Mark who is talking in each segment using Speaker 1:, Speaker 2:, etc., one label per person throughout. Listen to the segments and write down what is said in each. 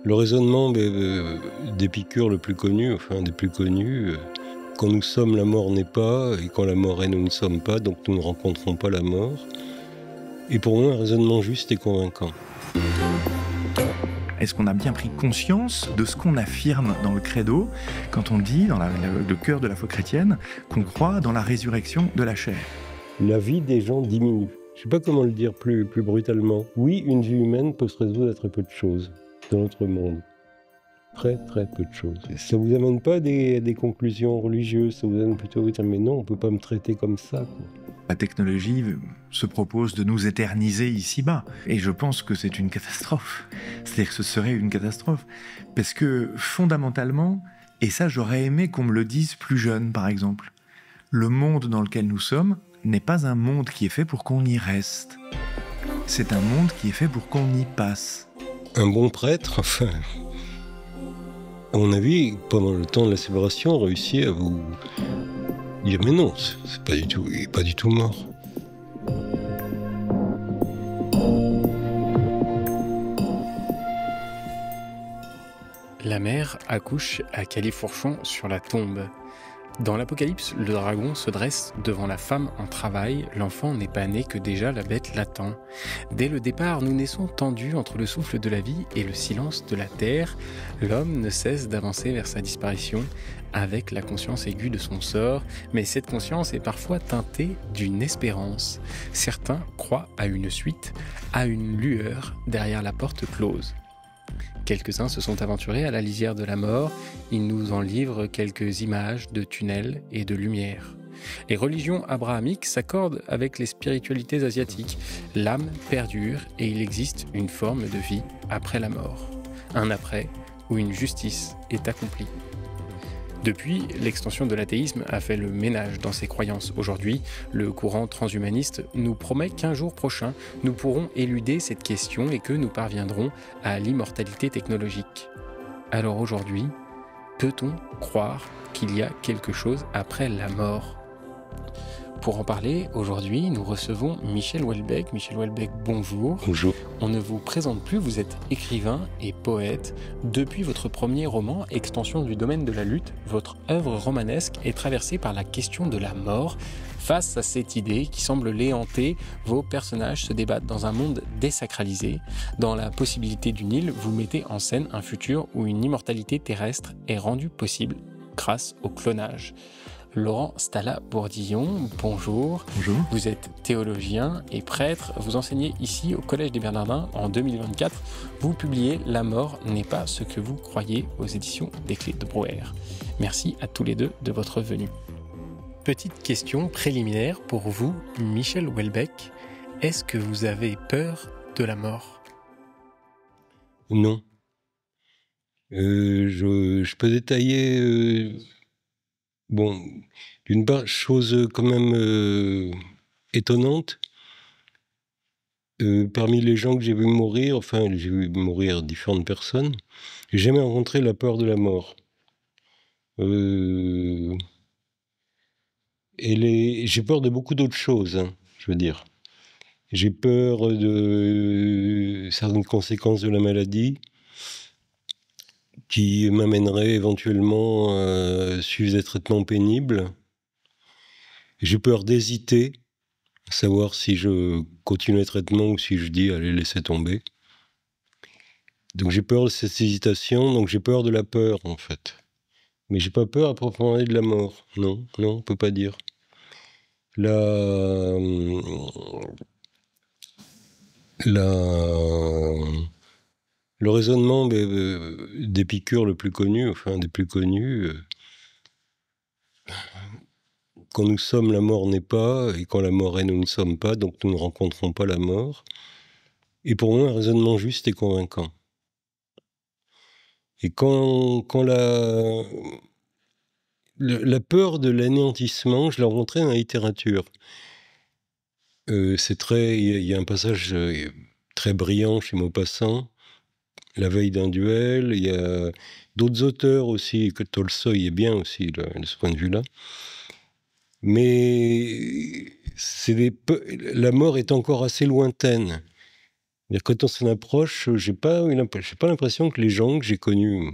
Speaker 1: Le raisonnement d'Épicure le plus connu, enfin des plus connus, quand nous sommes, la mort n'est pas, et quand la mort est, nous ne sommes pas, donc nous ne rencontrons pas la mort, est pour moi un raisonnement juste et convaincant.
Speaker 2: Est-ce qu'on a bien pris conscience de ce qu'on affirme dans le credo quand on dit, dans le cœur de la foi chrétienne, qu'on croit dans la résurrection de la chair?
Speaker 1: La vie des gens diminue. Je ne sais pas comment le dire plus brutalement. Oui, une vie humaine peut se résoudre à très peu de choses dans notre monde. Très peu de choses. Ça vous amène pas des conclusions religieuses, ça vous amène plutôt à vous dire mais non, on peut pas me traiter comme ça, quoi.
Speaker 2: La technologie se propose de nous éterniser ici-bas. Et je pense que c'est une catastrophe. C'est-à-dire que ce serait une catastrophe. Parce que fondamentalement, et ça j'aurais aimé qu'on me le dise plus jeune par exemple, le monde dans lequel nous sommes n'est pas un monde qui est fait pour qu'on y reste. C'est un monde qui est fait pour qu'on y passe.
Speaker 1: Un bon prêtre, enfin, à mon avis, pendant le temps de la célébration, réussit à vous dire mais non, c'est pas du tout, il est pas du tout mort.
Speaker 3: La mère accouche à Califourchon sur la tombe. Dans l'Apocalypse, le dragon se dresse devant la femme en travail. L'enfant n'est pas né que déjà la bête l'attend. Dès le départ, nous naissons tendus entre le souffle de la vie et le silence de la terre. L'homme ne cesse d'avancer vers sa disparition avec la conscience aiguë de son sort, mais cette conscience est parfois teintée d'une espérance. Certains croient à une suite, à une lueur derrière la porte close. Quelques-uns se sont aventurés à la lisière de la mort, ils nous en livrent quelques images de tunnels et de lumière. Les religions abrahamiques s'accordent avec les spiritualités asiatiques. L'âme perdure et il existe une forme de vie après la mort. Un après où une justice est accomplie. Depuis, l'extension de l'athéisme a fait le ménage dans ces croyances. Aujourd'hui, le courant transhumaniste nous promet qu'un jour prochain, nous pourrons éluder cette question et que nous parviendrons à l'immortalité technologique. Alors aujourd'hui, peut-on croire qu'il y a quelque chose après la mort ? Pour en parler, aujourd'hui, nous recevons Michel Houellebecq. Michel Houellebecq, bonjour.
Speaker 1: Bonjour.
Speaker 3: On ne vous présente plus, vous êtes écrivain et poète. Depuis votre premier roman, Extension du domaine de la lutte, votre œuvre romanesque est traversée par la question de la mort. Face à cette idée qui semble les hanter, vos personnages se débattent dans un monde désacralisé. Dans la possibilité d'une île, vous mettez en scène un futur où une immortalité terrestre est rendue possible grâce au clonage. Laurent Stala-Bourdillon, bonjour.
Speaker 2: Bonjour.
Speaker 3: Vous êtes théologien et prêtre. Vous enseignez ici au Collège des Bernardins en 2024. Vous publiez « La mort n'est pas ce que vous croyez » aux éditions des Clés de Brouwer. Merci à tous les deux de votre venue. Petite question préliminaire pour vous, Michel Houellebecq. Est-ce que vous avez peur de la mort ?
Speaker 1: Non. Je peux détailler... Bon, d'une part, chose quand même étonnante, parmi les gens que j'ai vu mourir, enfin, j'ai vu mourir différentes personnes, j'ai jamais rencontré la peur de la mort. J'ai peur de beaucoup d'autres choses, hein, je veux dire. J'ai peur de certaines conséquences de la maladie, qui m'amènerait éventuellement à suivre des traitements pénibles. J'ai peur d'hésiter, à savoir si je continue les traitements ou si je dis allez, laissez tomber. Donc j'ai peur de cette hésitation, donc j'ai peur de la peur en fait. Mais j'ai pas peur à proprement parler de la mort. Non, on peut pas dire. Le raisonnement d'Épicure le plus connu, enfin des plus connus, quand nous sommes, la mort n'est pas, et quand la mort est, nous ne sommes pas, donc nous ne rencontrons pas la mort, est pour moi un raisonnement juste et convaincant. Et quand la peur de l'anéantissement, je l'ai rencontrée dans la littérature. Il y a un passage très brillant chez Maupassant, la veille d'un duel. Il y a d'autres auteurs aussi, que Tolstoï est bien aussi de ce point de vue-là. Mais la mort est encore assez lointaine. Quand on s'en approche, j'ai pas l'impression que les gens que j'ai connus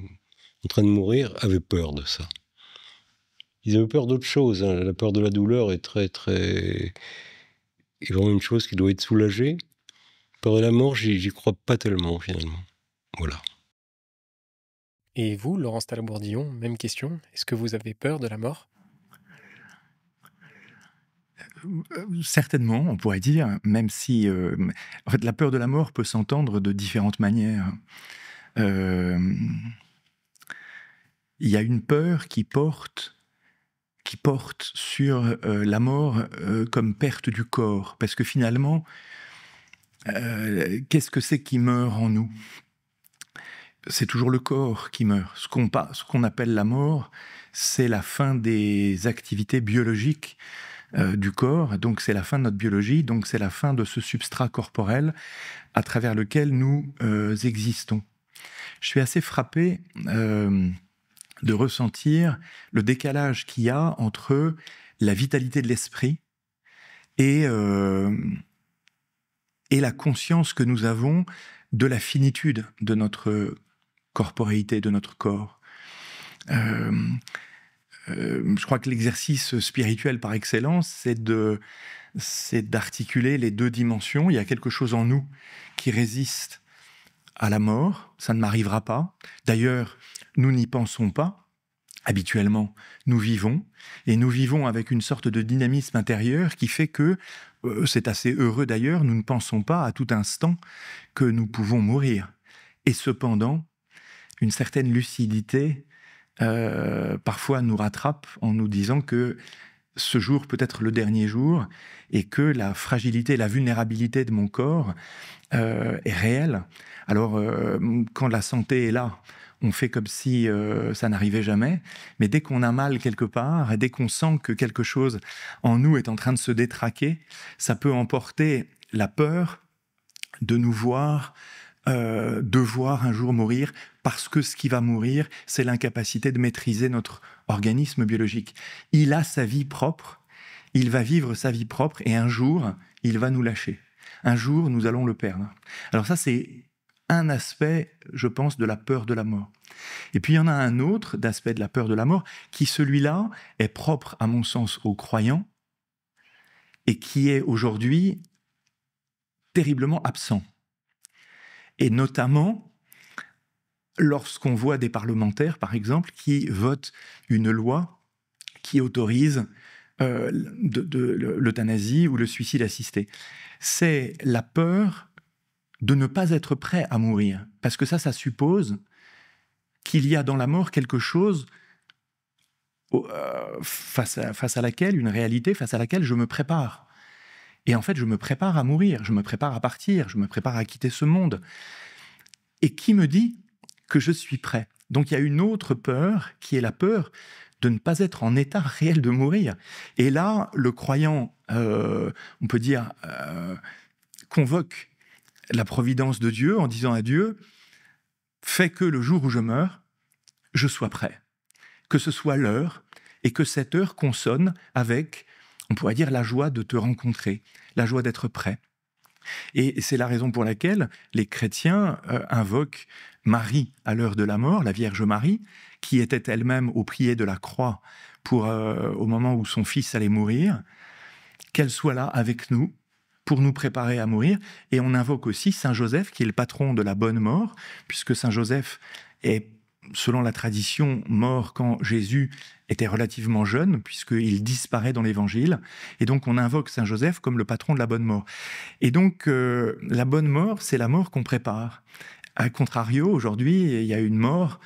Speaker 1: en train de mourir avaient peur de ça. Ils avaient peur d'autre chose. Hein. La peur de la douleur est est vraiment une chose qui doit être soulagée. Peur de la mort, j'y crois pas tellement, finalement. Voilà.
Speaker 3: Et vous, Laurence Talabourdillon, même question. Est-ce que vous avez peur de la mort?
Speaker 2: Certainement, on pourrait dire, même si en fait, la peur de la mort peut s'entendre de différentes manières. Il y a une peur qui porte sur la mort comme perte du corps, parce que finalement, qu'est-ce que c'est qui meurt en nous? C'est toujours le corps qui meurt. Ce qu'on appelle la mort, c'est la fin des activités biologiques du corps, donc c'est la fin de notre biologie, donc c'est la fin de ce substrat corporel à travers lequel nous existons. Je suis assez frappé de ressentir le décalage qu'il y a entre la vitalité de l'esprit et la conscience que nous avons de la finitude de notre corporéité, de notre corps. Je crois que l'exercice spirituel par excellence, c'est d'articuler les deux dimensions. Il y a quelque chose en nous qui résiste à la mort, ça ne m'arrivera pas. D'ailleurs, nous n'y pensons pas. Habituellement, nous vivons, et nous vivons avec une sorte de dynamisme intérieur qui fait que, c'est assez heureux d'ailleurs, nous ne pensons pas à tout instant que nous pouvons mourir. Et cependant, une certaine lucidité parfois nous rattrape en nous disant que ce jour peut être le dernier jour et que la fragilité, la vulnérabilité de mon corps est réelle. Alors, quand la santé est là, on fait comme si ça n'arrivait jamais, mais dès qu'on a mal quelque part, et dès qu'on sent que quelque chose en nous est en train de se détraquer, ça peut emporter la peur de nous voir devoir un jour mourir, parce que ce qui va mourir, c'est l'incapacité de maîtriser notre organisme biologique. Il a sa vie propre, il va vivre sa vie propre, et un jour, il va nous lâcher. Un jour, nous allons le perdre. Alors ça, c'est un aspect, je pense, de la peur de la mort. Et puis, il y en a un autre d'aspect de la peur de la mort, qui, celui-là, est propre, à mon sens, aux croyants, et qui est aujourd'hui terriblement absent. Et notamment, lorsqu'on voit des parlementaires, par exemple, qui votent une loi qui autorise l'euthanasie ou le suicide assisté. C'est la peur de ne pas être prêt à mourir. Parce que ça suppose qu'il y a dans la mort quelque chose face à laquelle, une réalité face à laquelle je me prépare. Et en fait, je me prépare à mourir, je me prépare à partir, je me prépare à quitter ce monde. Et qui me dit que je suis prêt? Donc il y a une autre peur, qui est la peur de ne pas être en état réel de mourir. Et là, le croyant, on peut dire, convoque la providence de Dieu en disant à Dieu, fais que le jour où je meurs, je sois prêt. Que ce soit l'heure, et que cette heure consonne avec, on pourrait dire, la joie de te rencontrer, la joie d'être prêt. Et c'est la raison pour laquelle les chrétiens invoquent Marie à l'heure de la mort, la Vierge Marie, qui était elle-même au pied de la croix au moment où son fils allait mourir, qu'elle soit là avec nous pour nous préparer à mourir. Et on invoque aussi Saint Joseph, qui est le patron de la bonne mort, puisque Saint Joseph est, selon la tradition, mort quand Jésus était relativement jeune, puisqu'il disparaît dans l'Évangile. Et donc, on invoque Saint Joseph comme le patron de la bonne mort. Et donc, la bonne mort, c'est la mort qu'on prépare. A contrario, aujourd'hui, il y a une mort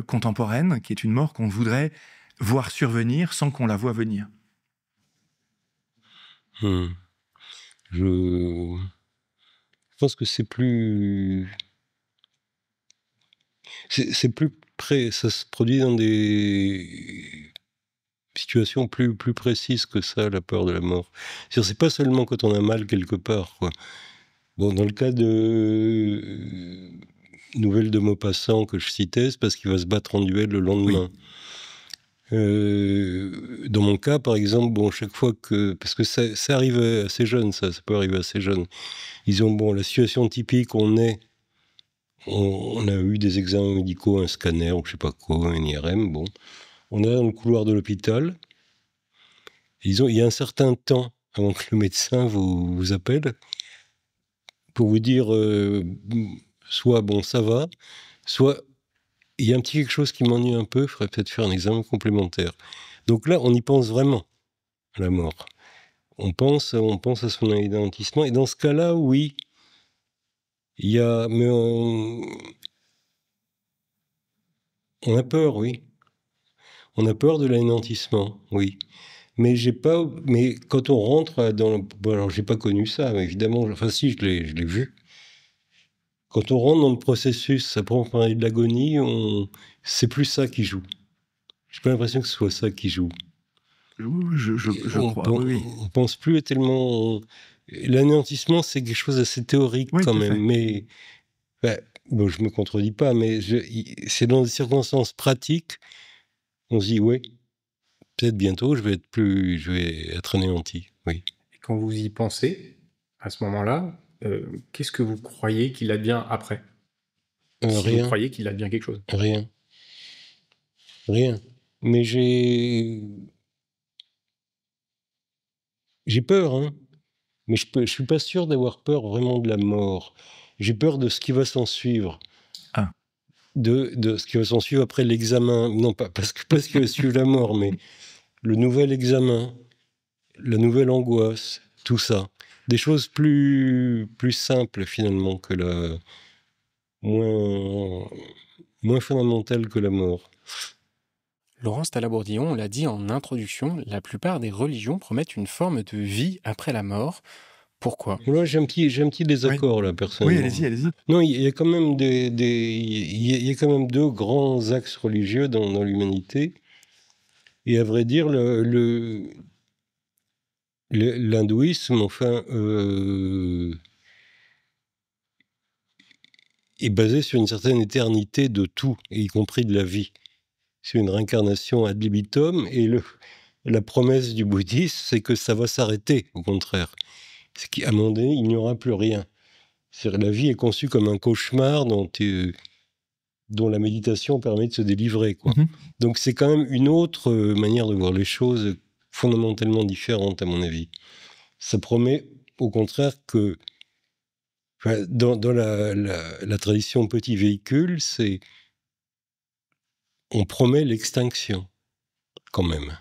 Speaker 2: contemporaine, qui est une mort qu'on voudrait voir survenir sans qu'on la voie venir.
Speaker 1: Je pense que c'est plus près, ça se produit dans des situations plus précises que ça, la peur de la mort. C'est pas seulement quand on a mal quelque part, quoi. Bon, dans le cas de Nouvelles de Maupassant que je citais, c'est parce qu'il va se battre en duel le lendemain.
Speaker 2: Oui.
Speaker 1: Dans mon cas, par exemple, bon, chaque fois que... Parce que ça arrive assez jeune, ça peut arriver assez jeune. Disons, bon, la situation typique, on a eu des examens médicaux, un scanner, ou je sais pas quoi, un IRM, bon. On est dans le couloir de l'hôpital. Disons, il y a un certain temps avant que le médecin vous appelle pour vous dire soit bon, ça va, soit il y a un petit quelque chose qui m'ennuie un peu, il faudrait peut-être faire un examen complémentaire. Donc là, on y pense vraiment à la mort. On pense à son anéantissement. Et dans ce cas-là, oui, il y a... Mais on a peur, oui. On a peur de l'anéantissement, oui. Mais quand on rentre dans... Bon, alors, j'ai pas connu ça, mais évidemment. Enfin, si, je l'ai vu. Quand on rentre dans le processus, après on parlait de l'agonie, c'est plus ça qui joue. J'ai pas l'impression que ce soit ça qui joue.
Speaker 2: Je crois, oui.
Speaker 1: On pense plus tellement... L'anéantissement, c'est quelque chose d'assez théorique quand même, mais... bon, je me contredis pas, mais c'est dans des circonstances pratiques, on se dit, oui, peut-être bientôt, je vais être anéanti, oui.
Speaker 3: Et quand vous y pensez, à ce moment-là, qu'est-ce que vous croyez qu'il advient après ? Si
Speaker 1: Rien.
Speaker 3: vous croyez qu'il advient quelque chose.
Speaker 1: Rien. Mais j'ai peur, hein. Mais je suis pas sûr d'avoir peur vraiment de la mort. J'ai peur de ce qui va s'en suivre.
Speaker 2: Ah.
Speaker 1: De ce qui va s'en suivre après l'examen. Non, pas parce que va suivre la mort, mais le nouvel examen, la nouvelle angoisse, tout ça. Des choses plus simples, finalement, que moins fondamentales que la mort.
Speaker 3: Laurence Talabourdillon, on l'a dit en introduction, la plupart des religions promettent une forme de vie après la mort. Pourquoi ?
Speaker 1: Moi, j'ai un petit désaccord, là, personnellement.
Speaker 2: Oui, allez-y.
Speaker 1: Non, il y a quand même il y a quand même deux grands axes religieux dans l'humanité. Et à vrai dire, l'hindouisme, enfin, est basé sur une certaine éternité de tout, y compris de la vie. C'est une réincarnation ad libitum, et la promesse du bouddhisme, c'est que ça va s'arrêter, au contraire. C'est qu'à un moment donné, il n'y aura plus rien. C'est-à-dire, la vie est conçue comme un cauchemar dont la méditation permet de se délivrer, quoi.
Speaker 2: Mm-hmm.
Speaker 1: Donc c'est quand même une autre manière de voir les choses, fondamentalement différente, à mon avis. Ça promet, au contraire, que dans la tradition petit véhicule, on promet l'extinction, quand même.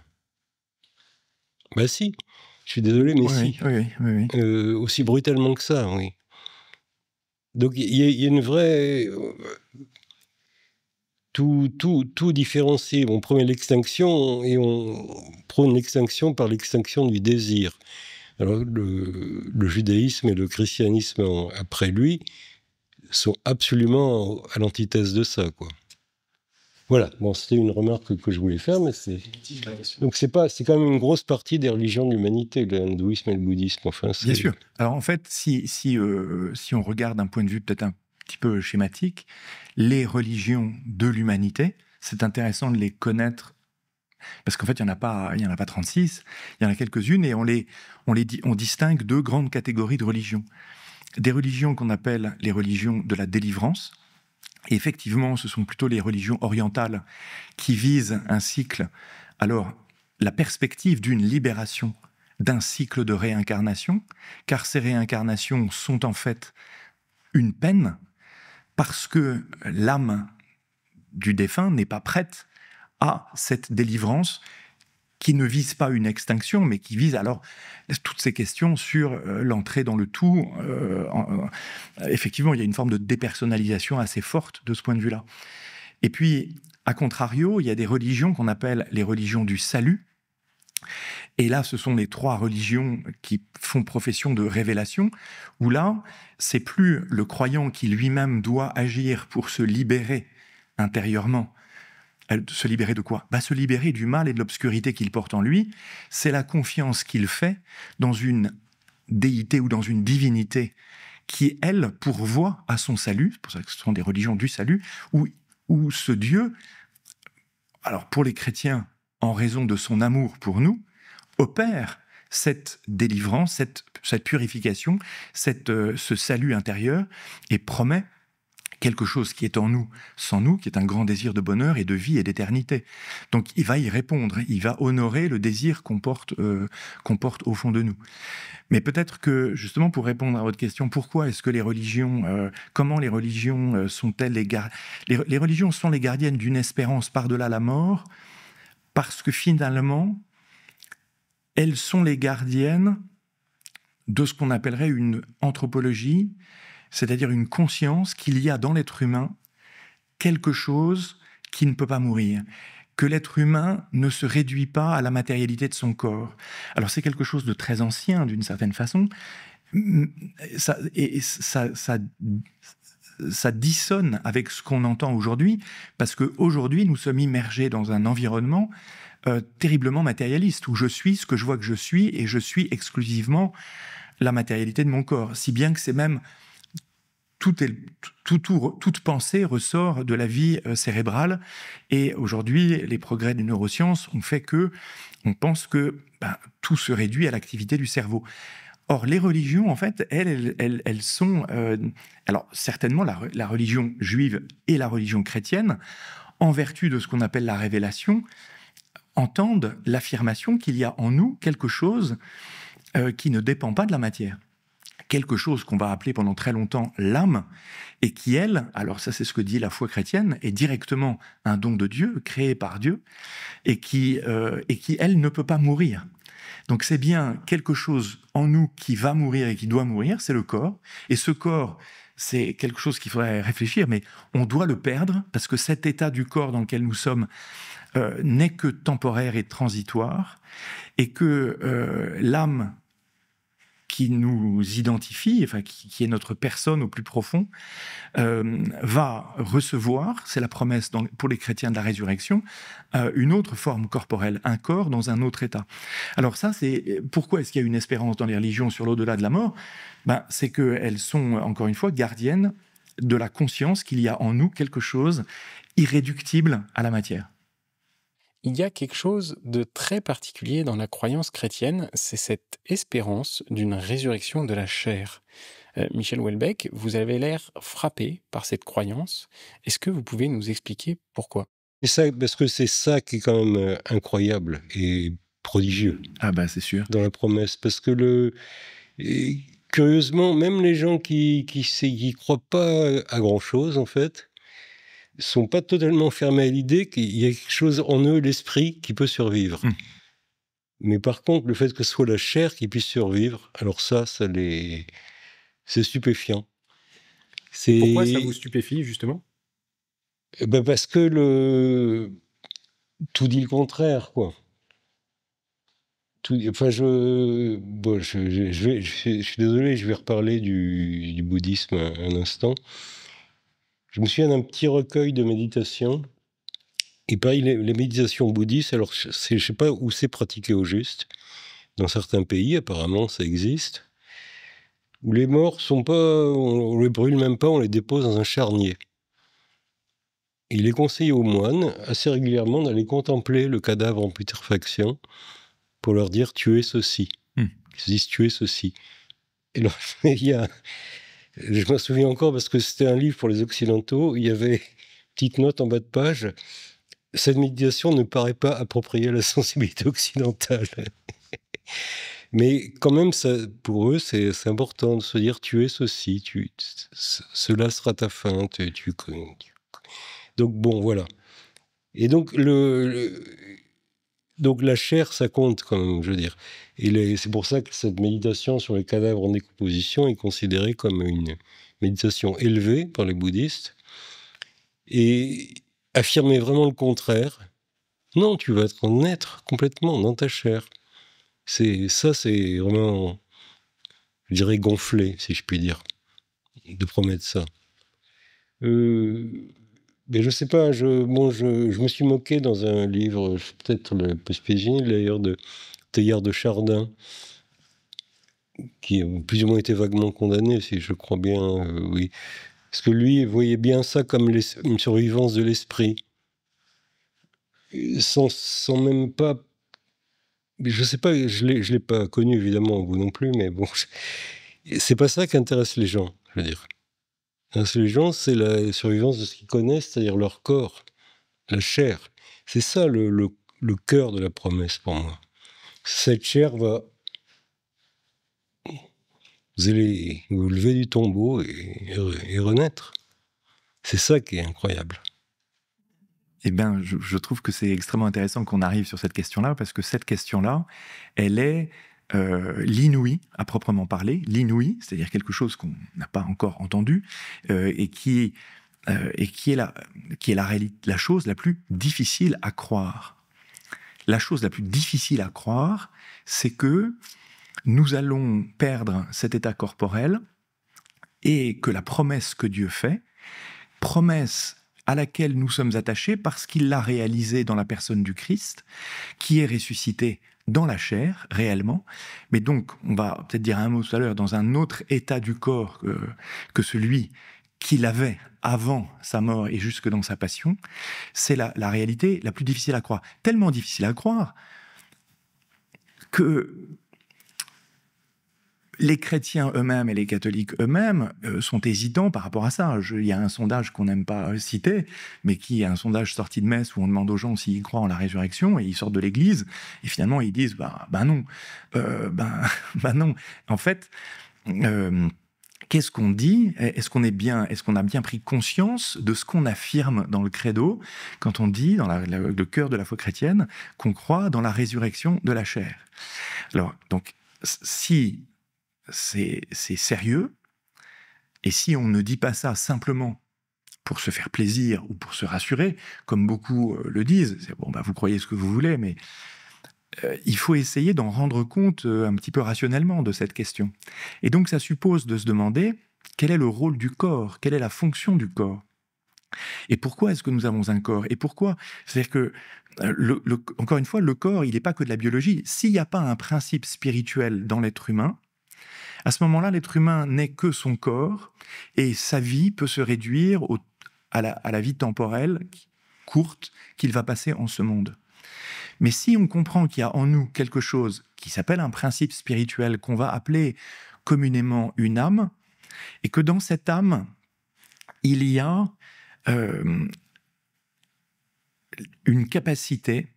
Speaker 1: Bah si, je suis désolé, mais si.
Speaker 2: Oui.
Speaker 1: Aussi brutalement que ça, oui. Donc il y a une vraie... Tout différencié. On promet l'extinction et on prône l'extinction par l'extinction du désir. Alors le judaïsme et le christianisme après lui sont absolument à l'antithèse de ça, quoi. Voilà, bon, c'était une remarque que je voulais faire, mais donc c'est quand même une grosse partie des religions de l'humanité, l'hindouisme et le bouddhisme. Enfin,
Speaker 2: bien sûr. Alors en fait, si on regarde d'un point de vue peut-être un petit peu schématique, les religions de l'humanité, c'est intéressant de les connaître, parce qu'en fait, il n'y en a pas 36, il y en a quelques-unes, et on distingue deux grandes catégories de religions. Des religions qu'on appelle les religions de la délivrance. Et effectivement, ce sont plutôt les religions orientales qui visent un cycle. Alors, la perspective d'une libération d'un cycle de réincarnation, car ces réincarnations sont en fait une peine, parce que l'âme du défunt n'est pas prête à cette délivrance qui ne vise pas une extinction, mais qui vise alors toutes ces questions sur l'entrée dans le tout. Effectivement, il y a une forme de dépersonnalisation assez forte de ce point de vue-là. Et puis, à contrario, il y a des religions qu'on appelle les religions du salut. Et là, ce sont les trois religions qui font profession de révélation, où là, c'est plus le croyant qui lui-même doit agir pour se libérer intérieurement. Se libérer de quoi ? Se libérer du mal et de l'obscurité qu'il porte en lui. C'est la confiance qu'il fait dans une déité ou dans une divinité qui, elle, pourvoit à son salut. C'est pour ça que ce sont des religions du salut, où ce Dieu, alors pour les chrétiens, en raison de son amour pour nous, opère cette délivrance, cette purification, ce salut intérieur, et promet quelque chose qui est en nous, sans nous, qui est un grand désir de bonheur et de vie et d'éternité. Donc il va y répondre, il va honorer le désir qu'on porte au fond de nous. Mais peut-être que, justement, pour répondre à votre question, pourquoi est-ce que les religions, comment les religions sont-elles les religions sont les gardiennes d'une espérance par-delà la mort, parce que finalement, elles sont les gardiennes de ce qu'on appellerait une anthropologie, c'est-à-dire une conscience qu'il y a dans l'être humain quelque chose qui ne peut pas mourir, que l'être humain ne se réduit pas à la matérialité de son corps. Alors c'est quelque chose de très ancien d'une certaine façon, ça dissonne avec ce qu'on entend aujourd'hui, parce qu'aujourd'hui nous sommes immergés dans un environnement terriblement matérialiste, où je suis ce que je vois que je suis, et je suis exclusivement la matérialité de mon corps, si bien que c'est même toute pensée ressort de la vie cérébrale. Et aujourd'hui, les progrès des neurosciences ont fait que on pense que tout se réduit à l'activité du cerveau. Or, les religions, en fait, elles sont... alors, certainement, la religion juive et la religion chrétienne, en vertu de ce qu'on appelle la révélation, entendent l'affirmation qu'il y a en nous quelque chose qui ne dépend pas de la matière. Quelque chose qu'on va appeler pendant très longtemps l'âme, et qui, elle, alors ça c'est ce que dit la foi chrétienne, est directement un don de Dieu, créé par Dieu, et qui elle, ne peut pas mourir. Donc c'est bien quelque chose en nous qui va mourir et qui doit mourir, c'est le corps. Et ce corps, c'est quelque chose qu'il faudrait réfléchir, mais on doit le perdre, parce que cet état du corps dans lequel nous sommes n'est que temporaire et transitoire, et que l'âme qui nous identifie, enfin qui est notre personne au plus profond, va recevoir, c'est la promesse pour les chrétiens de la résurrection, une autre forme corporelle, un corps dans un autre état. Alors ça, c'est pourquoi est-ce qu'il y a une espérance dans les religions sur l'au-delà de la mort ? C'est qu'elles sont, encore une fois, gardiennes de la conscience qu'il y a en nous quelque chose irréductible à la matière.
Speaker 3: Il y a quelque chose de très particulier dans la croyance chrétienne, c'est cette espérance d'une résurrection de la chair. Michel Houellebecq, vous avez l'air frappé par cette croyance. Est-ce que vous pouvez nous expliquer pourquoi ?
Speaker 1: Et ça, parce que c'est ça qui est quand même incroyable et prodigieux.
Speaker 2: Ah c'est sûr.
Speaker 1: Dans la promesse, parce que curieusement, même les gens qui croient pas à grand-chose, en fait, sont pas totalement fermés à l'idée qu'il y a quelque chose en eux, l'esprit, qui peut survivre. Mais par contre, le fait que ce soit la chair qui puisse survivre, alors c'est stupéfiant.
Speaker 3: Pourquoi ça vous stupéfie, justement ?
Speaker 1: Parce que tout dit le contraire, quoi. Enfin, je suis désolé, je vais reparler du bouddhisme un instant. Je me souviens d'un petit recueil de méditation. Et pareil, les méditations bouddhistes, alors je ne sais pas où c'est pratiqué au juste. Dans certains pays, apparemment, ça existe. Où les morts sont pas... On les brûle même pas, on les dépose dans un charnier. Et il est conseillé aux moines, assez régulièrement, d'aller contempler le cadavre en putréfaction pour leur dire « tu es ceci ». Ils se disent « tu es ceci ». Et là, je me souviens encore, parce que c'était un livre pour les Occidentaux, il y avait une petite note en bas de page, « cette méditation ne paraît pas appropriée à la sensibilité occidentale ». Mais quand même, pour eux, c'est important de se dire « tu es ceci, cela sera ta fin ». Donc bon, voilà. Et donc, donc la chair, ça compte quand même, je veux dire. Et c'est pour ça que cette méditation sur les cadavres en décomposition est considérée comme une méditation élevée par les bouddhistes. Et affirmer vraiment le contraire, non, tu vas être complètement dans ta chair. C'est vraiment, je dirais, gonflé, si je puis dire, de promettre ça. Mais je sais pas, je me suis moqué dans un livre, peut-être le peu spécial d'ailleurs, de Teilhard de Chardin, qui a plus ou moins été vaguement condamné, si je crois bien, oui. Parce que lui, il voyait bien ça comme une survivance de l'esprit. sans même pas... Je sais pas, je l'ai pas connu évidemment, vous non plus, mais bon, c'est pas ça qui intéresse les gens, je veux dire. Les gens, c'est la survivance de ce qu'ils connaissent, c'est-à-dire leur corps, la chair. C'est ça le cœur de la promesse pour moi. Cette chair va... Vous allez vous lever du tombeau et renaître. C'est ça qui est incroyable.
Speaker 2: Eh bien, je trouve que c'est extrêmement intéressant qu'on arrive sur cette question-là, parce que cette question-là, elle est l'inouï, à proprement parler, l'inouï, c'est-à-dire quelque chose qu'on n'a pas encore entendu, et qui est la chose la plus difficile à croire. La chose la plus difficile à croire, c'est que nous allons perdre cet état corporel et que la promesse que Dieu fait, promesse à laquelle nous sommes attachés parce qu'il l'a réalisée dans la personne du Christ, qui est ressuscité dans la chair, réellement, mais donc, on va peut-être dire un mot tout à l'heure, dans un autre état du corps que celui qu'il avait avant sa mort et jusque dans sa passion, c'est la réalité la plus difficile à croire. Tellement difficile à croire que les chrétiens eux-mêmes et les catholiques eux-mêmes sont hésitants par rapport à ça. Il y a un sondage qu'on n'aime pas citer, mais qui est un sondage sorti de messe où on demande aux gens s'ils croient en la résurrection, et ils sortent de l'église, et finalement ils disent non. Non. En fait, qu'est-ce qu'on dit ? Est-ce qu'on a bien pris conscience de ce qu'on affirme dans le credo quand on dit, dans le cœur de la foi chrétienne, qu'on croit dans la résurrection de la chair ? Alors, donc, si c'est sérieux, et si on ne dit pas ça simplement pour se faire plaisir ou pour se rassurer, comme beaucoup le disent, c'est vous croyez ce que vous voulez, mais il faut essayer d'en rendre compte un petit peu rationnellement de cette question. Et donc ça suppose de se demander quel est le rôle du corps, quelle est la fonction du corps. Et pourquoi est-ce que nous avons un corps ? Et pourquoi ? C'est-à-dire que, encore une fois, le corps, il n'est pas que de la biologie. S'il n'y a pas un principe spirituel dans l'être humain, à ce moment-là, l'être humain n'est que son corps, et sa vie peut se réduire à la vie temporelle courte qu'il va passer en ce monde. Mais si on comprend qu'il y a en nous quelque chose qui s'appelle un principe spirituel qu'on va appeler communément une âme, et que dans cette âme, il y a une capacité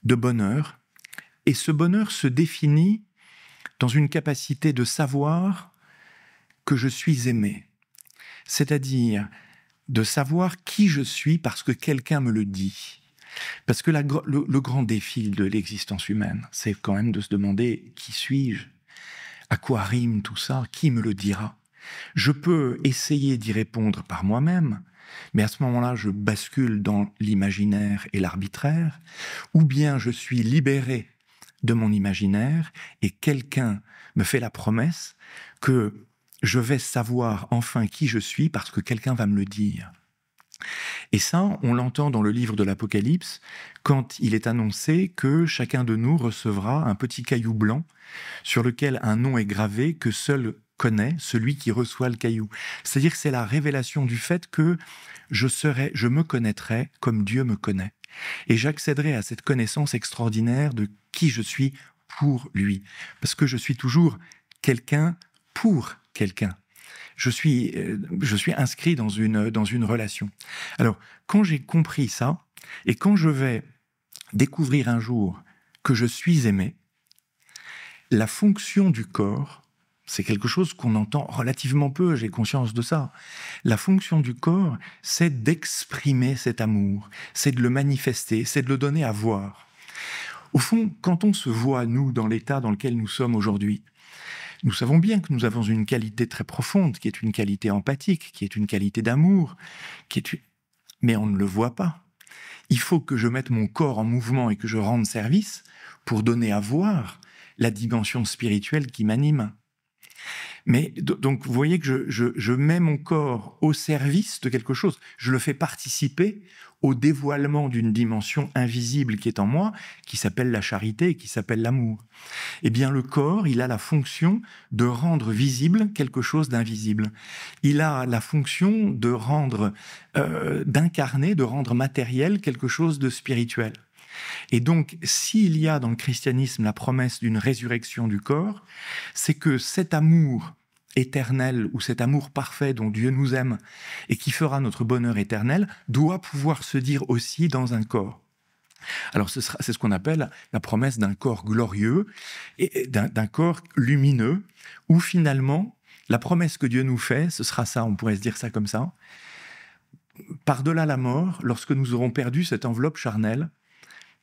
Speaker 2: de bonheur, et ce bonheur se définit dans une capacité de savoir que je suis aimé, c'est-à-dire de savoir qui je suis parce que quelqu'un me le dit. Parce que le grand défi de l'existence humaine, c'est quand même de se demander qui suis-je ? À quoi rime tout ça ? Qui me le dira ? Je peux essayer d'y répondre par moi-même, mais à ce moment-là, je bascule dans l'imaginaire et l'arbitraire, ou bien je suis libéré de mon imaginaire et quelqu'un me fait la promesse que je vais savoir enfin qui je suis parce que quelqu'un va me le dire. Et ça, on l'entend dans le livre de l'Apocalypse quand il est annoncé que chacun de nous recevra un petit caillou blanc sur lequel un nom est gravé que seul connaît celui qui reçoit le caillou. C'est-à-dire que c'est la révélation du fait que je me connaîtrai comme Dieu me connaît. Et j'accéderai à cette connaissance extraordinaire de qui je suis pour lui. Parce que je suis toujours quelqu'un pour quelqu'un. Je suis inscrit dans une relation. Alors, quand j'ai compris ça, et quand je vais découvrir un jour que je suis aimé, la fonction du corps, c'est quelque chose qu'on entend relativement peu, j'ai conscience de ça. La fonction du corps, c'est d'exprimer cet amour, c'est de le manifester, c'est de le donner à voir. Au fond, quand on se voit, nous, dans l'état dans lequel nous sommes aujourd'hui, nous savons bien que nous avons une qualité très profonde, qui est une qualité empathique, qui est une qualité d'amour, mais on ne le voit pas. Il faut que je mette mon corps en mouvement et que je rende service pour donner à voir la dimension spirituelle qui m'anime. Mais donc, vous voyez que je mets mon corps au service de quelque chose. Je le fais participer au dévoilement d'une dimension invisible qui est en moi, qui s'appelle la charité, qui s'appelle l'amour. Eh bien, le corps, il a la fonction de rendre visible quelque chose d'invisible. Il a la fonction de rendre, d'incarner, de rendre matériel quelque chose de spirituel. Et donc, s'il y a dans le christianisme la promesse d'une résurrection du corps, c'est que cet amour éternel ou cet amour parfait dont Dieu nous aime et qui fera notre bonheur éternel doit pouvoir se dire aussi dans un corps. Alors c'est ce qu'on appelle la promesse d'un corps glorieux et d'un corps lumineux où finalement la promesse que Dieu nous fait, ce sera ça, on pourrait se dire ça comme ça. Par-delà la mort, lorsque nous aurons perdu cette enveloppe charnelle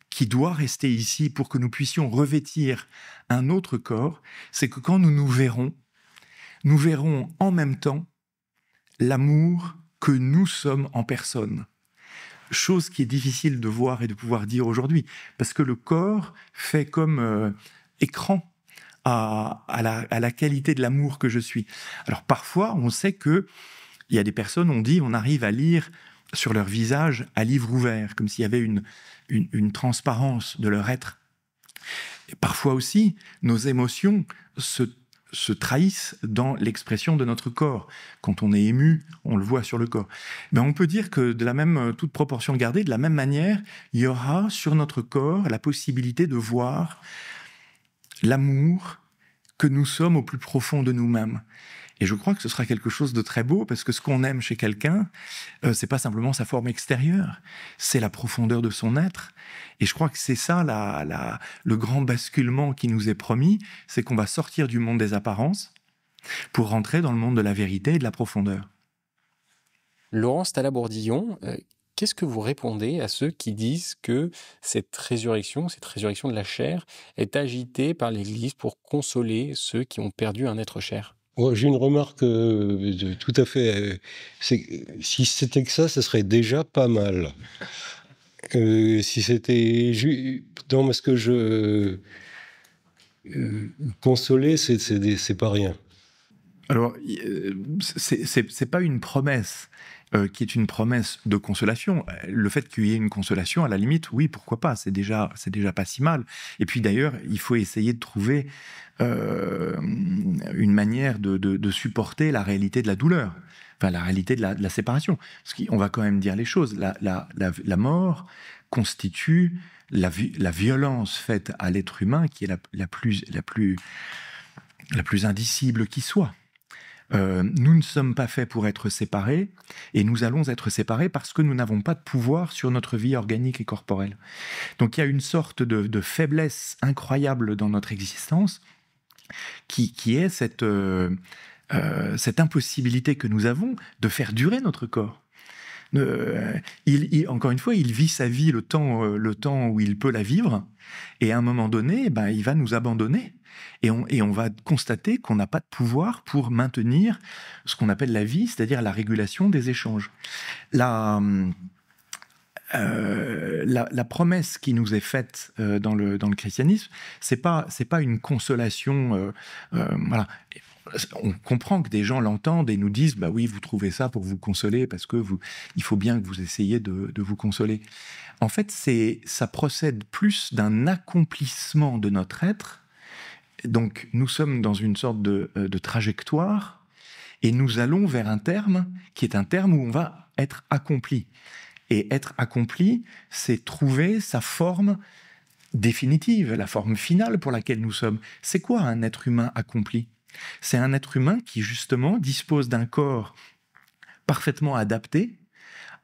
Speaker 2: qui doit rester ici pour que nous puissions revêtir un autre corps, c'est que quand nous verrons en même temps l'amour que nous sommes en personne. Chose qui est difficile de voir et de pouvoir dire aujourd'hui, parce que le corps fait comme écran à la qualité de l'amour que je suis. Alors parfois, on sait qu'il y a des personnes, on arrive à lire sur leur visage à livre ouvert, comme s'il y avait une transparence de leur être. Et parfois aussi, nos émotions se trahissent dans l'expression de notre corps. Quand on est ému, on le voit sur le corps. Mais on peut dire que, de la même, toute proportion gardée, de la même manière, il y aura sur notre corps la possibilité de voir l'amour que nous sommes au plus profond de nous-mêmes. Et je crois que ce sera quelque chose de très beau, parce que ce qu'on aime chez quelqu'un, c'est pas simplement sa forme extérieure, c'est la profondeur de son être. Et je crois que c'est ça le grand basculement qui nous est promis, c'est qu'on va sortir du monde des apparences pour rentrer dans le monde de la vérité et de la profondeur.
Speaker 3: Laurence Talla-Bourdillon, qu'est-ce que vous répondez à ceux qui disent que cette résurrection de la chair, est agitée par l'Église pour consoler ceux qui ont perdu un être cher ?
Speaker 1: Ouais, j'ai une remarque tout à fait. Si c'était que ça serait déjà pas mal. Si c'était non, parce que consoler, c'est pas rien.
Speaker 2: Alors, c'est pas une promesse qui est une promesse de consolation. Le fait qu'il y ait une consolation, à la limite, oui, pourquoi pas, c'est déjà pas si mal. Et puis d'ailleurs, il faut essayer de trouver une manière de supporter la réalité de la douleur, enfin la réalité de la séparation. Parce qu'on va quand même dire les choses. La mort constitue la violence faite à l'être humain qui est la plus indicible qui soit. Nous ne sommes pas faits pour être séparés, et nous allons être séparés parce que nous n'avons pas de pouvoir sur notre vie organique et corporelle. Donc il y a une sorte de faiblesse incroyable dans notre existence qui est cette impossibilité que nous avons de faire durer notre corps. Encore une fois, il vit sa vie le temps où il peut la vivre, et à un moment donné, il va nous abandonner. Et on va constater qu'on n'a pas de pouvoir pour maintenir ce qu'on appelle la vie, c'est-à-dire la régulation des échanges. La promesse qui nous est faite dans le christianisme, c'est pas une consolation. Voilà. On comprend que des gens l'entendent et nous disent bah oui, vous trouvez ça pour vous consoler parce que il faut bien que vous essayiez de vous consoler. En fait, ça procède plus d'un accomplissement de notre être. Donc, nous sommes dans une sorte de trajectoire et nous allons vers un terme qui est un terme où on va être accompli. Et être accompli, c'est trouver sa forme définitive, la forme finale pour laquelle nous sommes. C'est quoi un être humain accompli ? C'est un être humain qui, justement, dispose d'un corps parfaitement adapté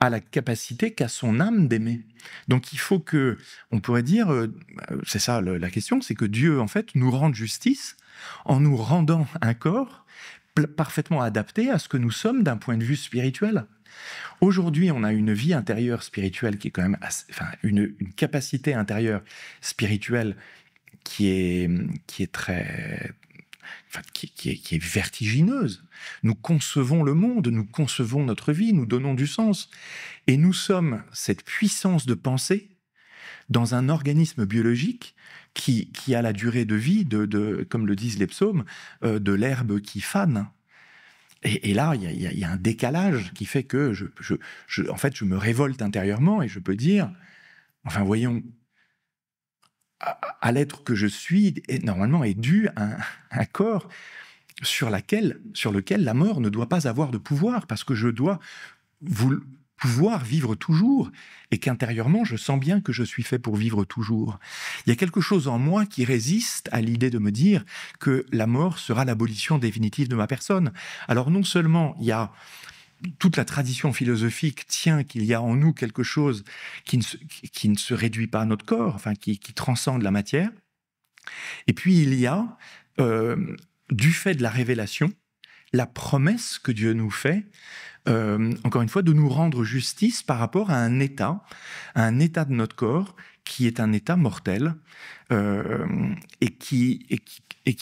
Speaker 2: à la capacité qu'a son âme d'aimer. Donc il faut que, on pourrait dire, c'est ça la question, c'est que Dieu, en fait, nous rende justice en nous rendant un corps parfaitement adapté à ce que nous sommes d'un point de vue spirituel. Aujourd'hui, on a une vie intérieure spirituelle qui est quand même une capacité intérieure spirituelle qui est très... qui est vertigineuse. Nous concevons le monde, nous concevons notre vie, nous donnons du sens. Et nous sommes cette puissance de pensée dans un organisme biologique qui a la durée de vie, comme le disent les psaumes, de l'herbe qui fane. Et là, il y a un décalage qui fait que en fait, je me révolte intérieurement et je peux dire, enfin, voyons, à l'être que je suis, normalement, est dû un corps sur lequel la mort ne doit pas avoir de pouvoir, parce que je dois pouvoir vivre toujours, et qu'intérieurement, je sens bien que je suis fait pour vivre toujours. Il y a quelque chose en moi qui résiste à l'idée de me dire que la mort sera l'abolition définitive de ma personne. Alors non seulement il y a toute la tradition philosophique tient qu'il y a en nous quelque chose qui ne se réduit pas à notre corps, enfin qui transcende la matière, et puis il y a, du fait de la révélation, la promesse que Dieu nous fait, encore une fois, de nous rendre justice par rapport à un état de notre corps qui est un état mortel, et qui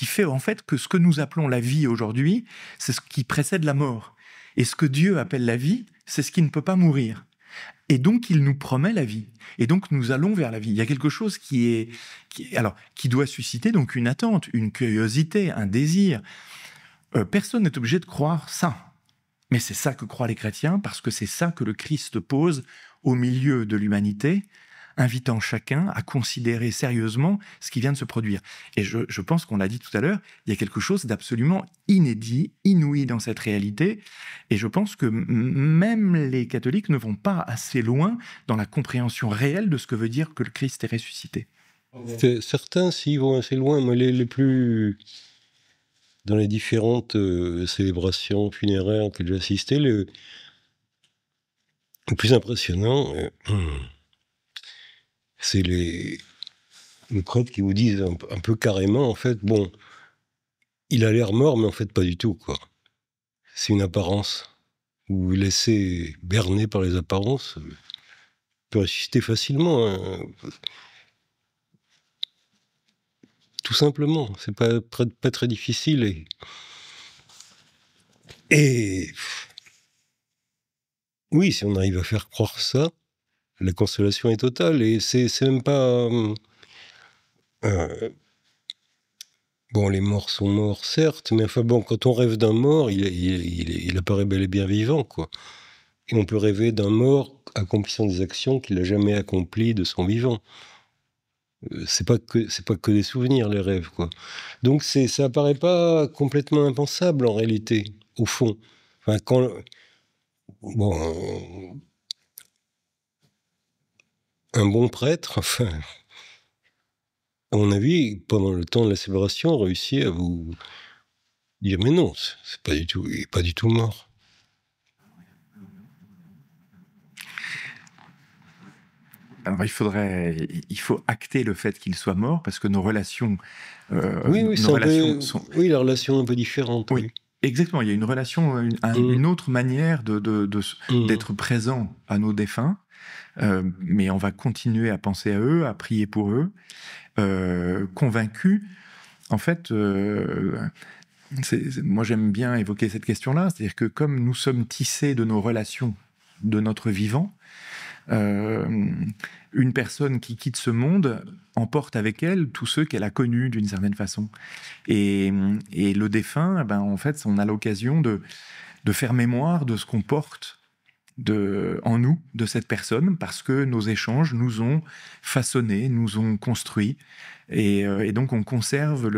Speaker 2: fait en fait que ce que nous appelons la vie aujourd'hui, c'est ce qui précède la mort. Et ce que Dieu appelle la vie, c'est ce qui ne peut pas mourir. Et donc, il nous promet la vie. Et donc, nous allons vers la vie. Il y a quelque chose qui doit susciter donc une attente, une curiosité, un désir. Personne n'est obligé de croire ça. Mais c'est ça que croient les chrétiens, parce que c'est ça que le Christ pose au milieu de l'humanité, invitant chacun à considérer sérieusement ce qui vient de se produire. Et je pense qu'on l'a dit tout à l'heure, il y a quelque chose d'absolument inédit, inouï dans cette réalité, et je pense que même les catholiques ne vont pas assez loin dans la compréhension réelle de ce que veut dire que le Christ est ressuscité.
Speaker 1: Certains, s'ils vont assez loin, mais les plus... Dans les différentes célébrations funéraires auxquelles j'ai assisté, le plus impressionnant, c'est les prêtres qui vous disent un peu carrément, en fait, bon, il a l'air mort, mais en fait pas du tout, quoi. C'est une apparence. Vous vous laissez berner par les apparences, il peut ressusciter facilement, hein. Tout simplement, c'est pas très difficile. Et oui, si on arrive à faire croire ça, la consolation est totale. Et c'est même pas... bon, les morts sont morts, certes, mais enfin bon, quand on rêve d'un mort, il apparaît bel et bien vivant, quoi. Et on peut rêver d'un mort accomplissant des actions qu'il n'a jamais accomplies de son vivant. C'est pas que des souvenirs, les rêves, quoi. Donc ça apparaît pas complètement impensable en réalité, au fond. Enfin, un bon prêtre, enfin, à mon avis, pendant le temps de la célébration, réussit à vous dire mais non, c'est pas du tout, il est pas du tout mort.
Speaker 2: Alors il faut acter le fait qu'il soit mort, parce que nos relations,
Speaker 1: oui, la relation est un peu différente.
Speaker 2: Oui, exactement. Il y a une relation, une autre manière d'être présent à nos défunts, mais on va continuer à penser à eux, à prier pour eux, convaincus. En fait, moi j'aime bien évoquer cette question-là, c'est-à-dire que comme nous sommes tissés de nos relations, de notre vivant, une personne qui quitte ce monde emporte avec elle tous ceux qu'elle a connus d'une certaine façon. Et le défunt, en fait, on a l'occasion de faire mémoire de ce qu'on porte en nous, de cette personne, parce que nos échanges nous ont façonnés, nous ont construits, et donc on conserve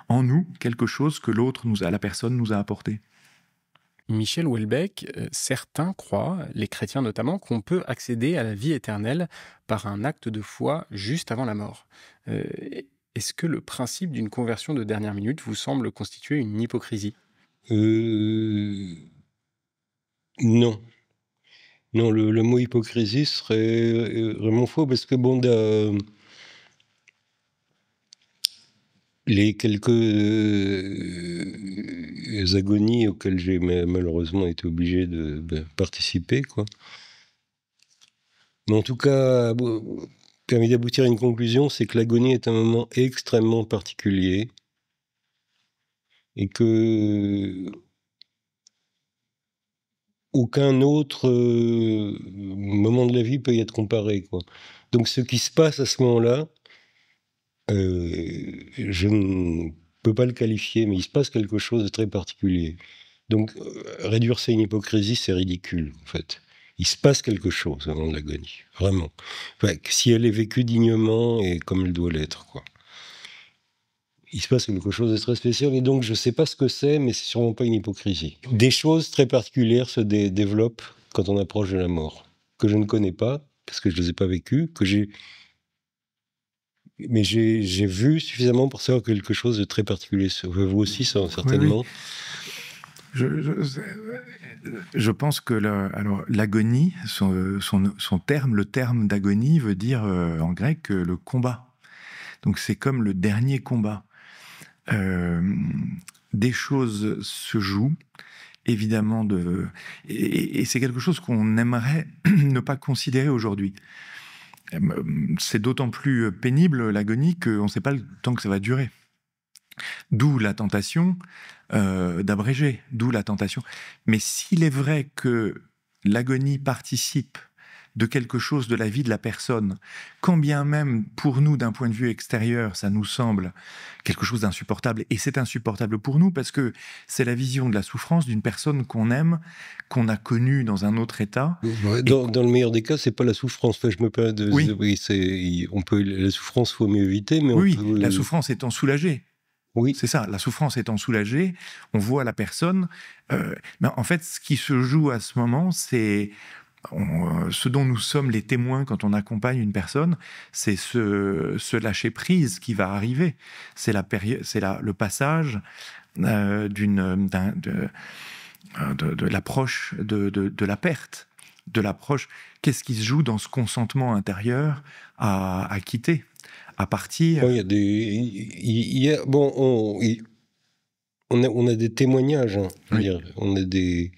Speaker 2: en nous quelque chose que la personne nous a apporté.
Speaker 3: Michel Houellebecq, certains croient, les chrétiens notamment, qu'on peut accéder à la vie éternelle par un acte de foi juste avant la mort. Est-ce que le principe d'une conversion de dernière minute vous semble constituer une hypocrisie ?
Speaker 1: Non. Non, le mot hypocrisie serait vraiment faux, parce que bon, les quelques agonies auxquelles j'ai malheureusement été obligé de participer, quoi. Mais en tout cas, permis d'aboutir à une conclusion, c'est que l'agonie est un moment extrêmement particulier, et que aucun autre moment de la vie peut y être comparé, quoi. Donc ce qui se passe à ce moment-là, je ne peux pas le qualifier, mais il se passe quelque chose de très particulier. Donc, réduire ça à une hypocrisie, c'est ridicule, en fait. Il se passe quelque chose avant de l'agonie, vraiment. Enfin, si elle est vécue dignement et comme elle doit l'être, quoi. Il se passe quelque chose de très spécial, et donc je ne sais pas ce que c'est, mais c'est sûrement pas une hypocrisie. Des choses très particulières se développent quand on approche de la mort, que je ne connais pas, parce que je ne les ai pas vécues, mais j'ai vu suffisamment pour savoir quelque chose de très particulier. Vous aussi, ça, certainement.
Speaker 2: Oui, oui. Je pense que l'agonie, son terme, le terme d'agonie veut dire en grec le combat. Donc c'est comme le dernier combat. Des choses se jouent, évidemment, et c'est quelque chose qu'on aimerait ne pas considérer aujourd'hui. C'est d'autant plus pénible, l'agonie, qu'on ne sait pas le temps que ça va durer. D'où la tentation d'abréger, d'où la tentation. Mais s'il est vrai que l'agonie participe de quelque chose de la vie de la personne, quand bien même pour nous, d'un point de vue extérieur, ça nous semble quelque chose d'insupportable, et c'est insupportable pour nous parce que c'est la vision de la souffrance d'une personne qu'on aime, qu'on a connue dans un autre état.
Speaker 1: Ouais, dans le meilleur des cas, c'est pas la souffrance. Enfin, je me permets de...
Speaker 2: Oui.
Speaker 1: La souffrance, faut mieux éviter, mais
Speaker 2: oui, la souffrance étant soulagée.
Speaker 1: Oui.
Speaker 2: C'est ça, la souffrance étant soulagée, on voit la personne. Mais en fait, ce qui se joue à ce moment, c'est ce dont nous sommes les témoins quand on accompagne une personne, c'est ce lâcher prise qui va arriver. C'est le passage de l'approche de la perte, de l'approche. Qu'est-ce qui se joue dans ce consentement intérieur à quitter, à partir?
Speaker 1: Il y a on a des témoignages. Hein,
Speaker 2: oui.
Speaker 1: On a des...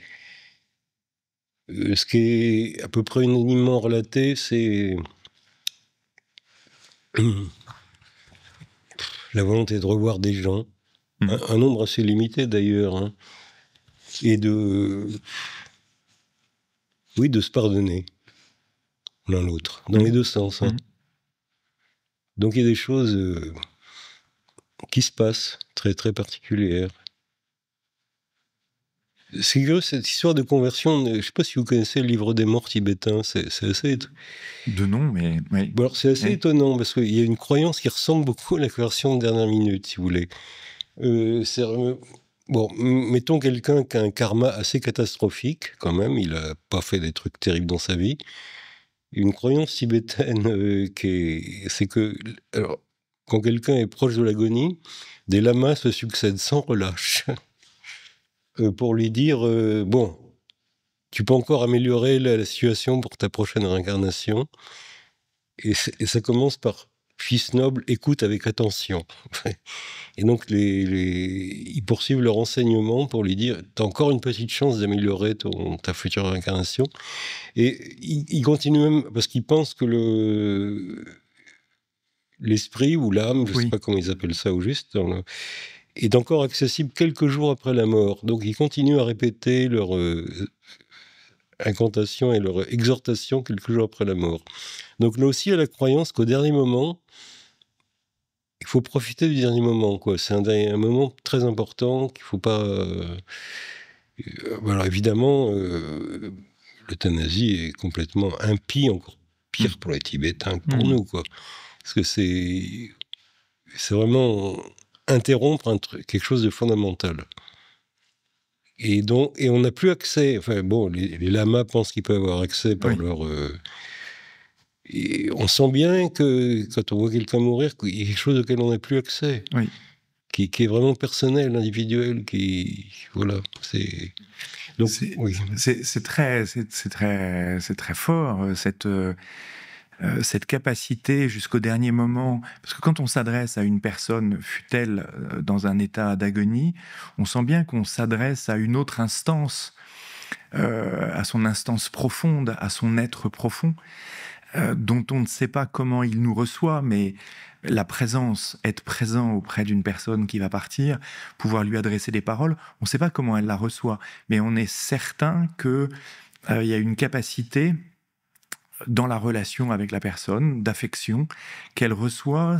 Speaker 1: ce qui est à peu près unanimement relaté, c'est la volonté de revoir des gens, un nombre assez limité d'ailleurs, hein, et de se pardonner l'un l'autre, dans les deux sens. Hein. Donc il y a des choses qui se passent, très très particulières. C'est curieux, cette histoire de conversion. Je ne sais pas si vous connaissez le livre des morts tibétains. C'est assez...
Speaker 2: De nom, mais... Oui.
Speaker 1: Bon, alors c'est assez étonnant, parce qu'il y a une croyance qui ressemble beaucoup à la conversion de dernière minute, si vous voulez. Bon, mettons quelqu'un qui a un karma assez catastrophique, quand même. Il n'a pas fait des trucs terribles dans sa vie. Une croyance tibétaine c'est que... Alors, quand quelqu'un est proche de l'agonie, des lamas se succèdent sans relâche. Pour lui dire bon, tu peux encore améliorer la situation pour ta prochaine réincarnation. Et ça commence par fils noble, écoute avec attention. Et donc ils poursuivent leur enseignement pour lui dire t'as encore une petite chance d'améliorer ta future réincarnation. Et ils continuent même parce qu'ils pensent que l'esprit ou l'âme, je ne sais pas comment ils appellent ça au juste, est encore accessible quelques jours après la mort. Donc ils continuent à répéter leur incantation et leur exhortation quelques jours après la mort. Donc là aussi, il y a la croyance qu'au dernier moment, il faut profiter du dernier moment, quoi. C'est un moment très important qu'il ne faut pas... voilà, évidemment, l'euthanasie est complètement impie, encore pire pour les Tibétains que pour nous, quoi. Parce que c'est vraiment... interrompre quelque chose de fondamental. Et on n'a plus accès. Enfin bon, les lamas pensent qu'ils peuvent avoir accès par leur... et on sent bien que quand on voit quelqu'un mourir, qu'il y a quelque chose auquel on n'a plus accès.
Speaker 2: Oui.
Speaker 1: Qui est vraiment personnel, individuel, voilà. Donc,
Speaker 2: c'est très fort, cette capacité jusqu'au dernier moment, parce que quand on s'adresse à une personne, fût-elle dans un état d'agonie, on sent bien qu'on s'adresse à une autre instance, à son instance profonde, à son être profond, dont on ne sait pas comment il nous reçoit, mais la présence, être présent auprès d'une personne qui va partir, pouvoir lui adresser des paroles, on ne sait pas comment elle la reçoit, mais on est certain qu'il y a une capacité dans la relation avec la personne, d'affection, qu'elle reçoit,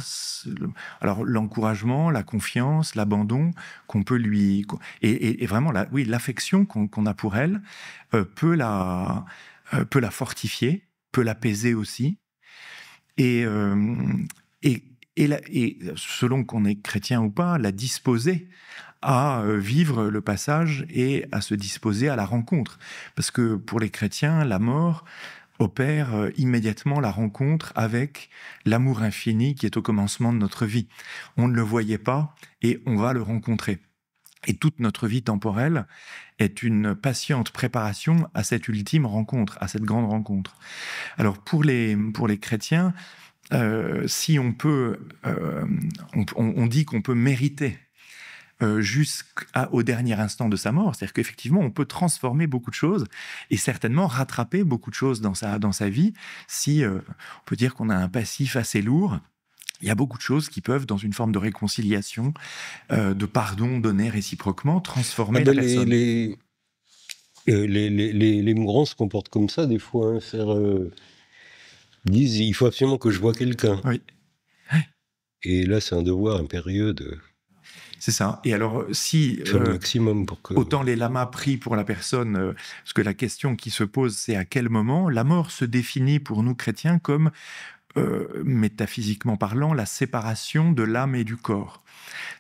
Speaker 2: alors l'encouragement, la confiance, l'abandon qu'on peut lui... Et vraiment, oui, l'affection qu'on a pour elle peut la fortifier, peut l'apaiser aussi. Et selon qu'on est chrétien ou pas, la disposer à vivre le passage et à se disposer à la rencontre. Parce que pour les chrétiens, la mort opère immédiatement la rencontre avec l'amour infini qui est au commencement de notre vie. On ne le voyait pas et on va le rencontrer. Et toute notre vie temporelle est une patiente préparation à cette ultime rencontre, à cette grande rencontre. Alors pour les chrétiens, si on peut, on dit qu'on peut mériter jusqu'au dernier instant de sa mort, c'est-à-dire qu'effectivement on peut transformer beaucoup de choses et certainement rattraper beaucoup de choses dans sa vie. Si on peut dire qu'on a un passif assez lourd, il y a beaucoup de choses qui peuvent, dans une forme de réconciliation, de pardon donné réciproquement, transformer la personne.
Speaker 1: Les mourants se comportent comme ça des fois, disent il faut absolument que je voie quelqu'un.
Speaker 2: Oui.
Speaker 1: Et là c'est un devoir impérieux de...
Speaker 2: C'est ça. Et alors, si
Speaker 1: le maximum pour que...
Speaker 2: autant les lamas prient pour la personne, parce que la question qui se pose, c'est à quel moment la mort se définit pour nous chrétiens comme, métaphysiquement parlant, la séparation de l'âme et du corps.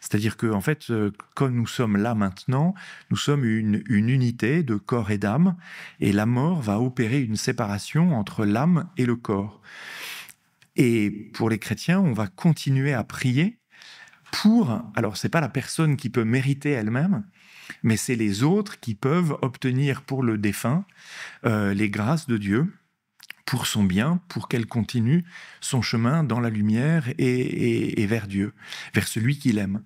Speaker 2: C'est-à-dire que, en fait, comme nous sommes là maintenant, nous sommes une unité de corps et d'âme, et la mort va opérer une séparation entre l'âme et le corps. Et pour les chrétiens, on va continuer à prier alors c'est pas la personne qui peut mériter elle-même, mais c'est les autres qui peuvent obtenir pour le défunt les grâces de Dieu, pour son bien, pour qu'elle continue son chemin dans la lumière et vers Dieu, vers celui qu'il aime.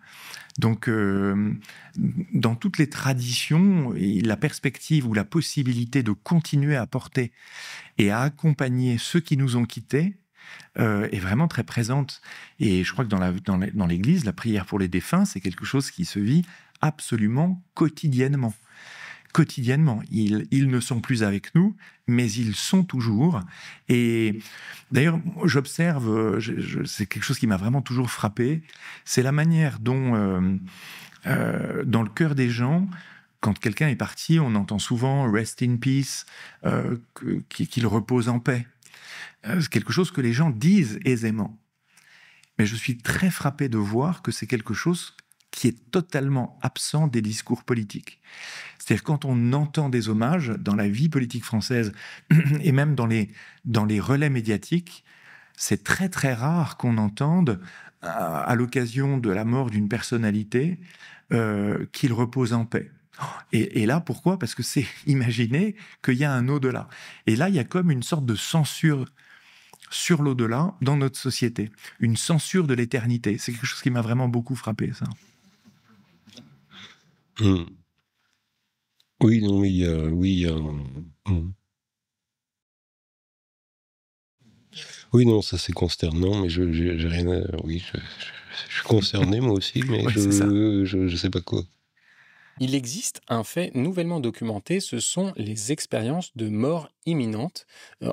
Speaker 2: Donc, dans toutes les traditions, la perspective ou la possibilité de continuer à porter et à accompagner ceux qui nous ont quittés est vraiment très présente. Et je crois que dans l'Église, la prière pour les défunts, c'est quelque chose qui se vit absolument quotidiennement. Quotidiennement. Ils ne sont plus avec nous, mais ils sont toujours. Et d'ailleurs, j'observe, c'est quelque chose qui m'a vraiment toujours frappé, c'est la manière dont, dans le cœur des gens, quand quelqu'un est parti, on entend souvent « rest in peace », qu'il repose en paix. C'est quelque chose que les gens disent aisément. Mais je suis très frappé de voir que c'est quelque chose qui est totalement absent des discours politiques. C'est-à-dire quand on entend des hommages dans la vie politique française et même dans les relais médiatiques, c'est très très rare qu'on entende à l'occasion de la mort d'une personnalité qu'il repose en paix. Et là, pourquoi ? Parce que c'est imaginer qu'il y a un au-delà. Et là, il y a comme une sorte de censure sur l'au-delà dans notre société, une censure de l'éternité. C'est quelque chose qui m'a vraiment beaucoup frappé, ça.
Speaker 1: Oui, non, il y a... Oui, non, ça c'est consternant, mais j'ai rien à... Oui, je suis concerné moi aussi, mais
Speaker 2: ouais,
Speaker 1: je sais pas quoi.
Speaker 3: Il existe un fait nouvellement documenté, ce sont les expériences de mort imminente.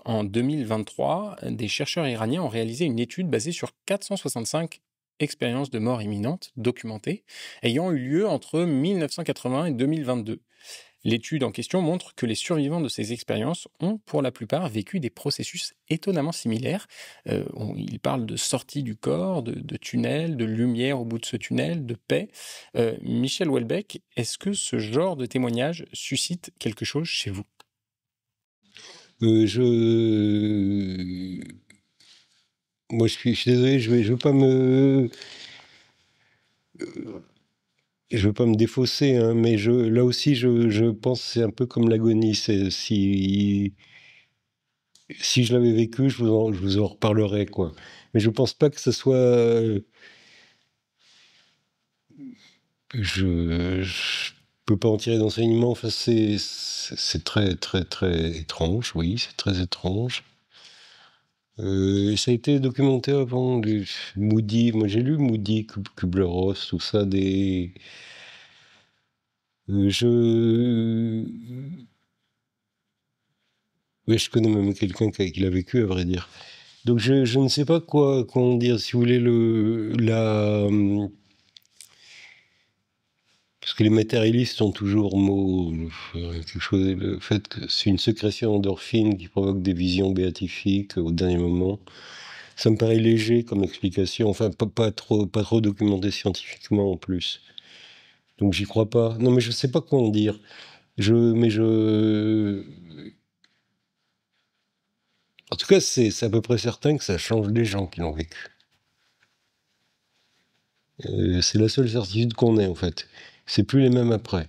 Speaker 3: En 2023, des chercheurs iraniens ont réalisé une étude basée sur 465 expériences de mort imminente documentées, ayant eu lieu entre 1980 et 2022. L'étude en question montre que les survivants de ces expériences ont, pour la plupart, vécu des processus étonnamment similaires. Ils parlent de sortie du corps, de tunnel, de lumière au bout de ce tunnel, de paix. Michel Houellebecq, est-ce que ce genre de témoignage suscite quelque chose chez vous ?
Speaker 1: Moi, je suis désolé, je veux pas me... Je veux pas me défausser, hein, mais là aussi, je pense que c'est un peu comme l'agonie. Si je l'avais vécu, je vous en reparlerai, quoi. Mais je pense pas que ce soit... Je peux pas en tirer d'enseignement. Enfin, c'est très, très, très étrange, oui, c'est très étrange. Ça a été documenté avant, Moody. Moi, j'ai lu Moody, Kubler-Ross, tout ça, je Oui, je connais même quelqu'un qui l'a vécu, à vrai dire. Donc je ne sais pas comment dire, si vous voulez, parce que les matérialistes ont toujours quelque chose, le fait que c'est une sécrétion d'endorphine qui provoque des visions béatifiques au dernier moment. Ça me paraît léger comme explication, enfin pas trop documenté scientifiquement en plus. Donc j'y crois pas. Non mais je sais pas comment dire. En tout cas, c'est à peu près certain que ça change les gens qui l'ont vécu. C'est la seule certitude qu'on ait en fait. C'est plus les mêmes après.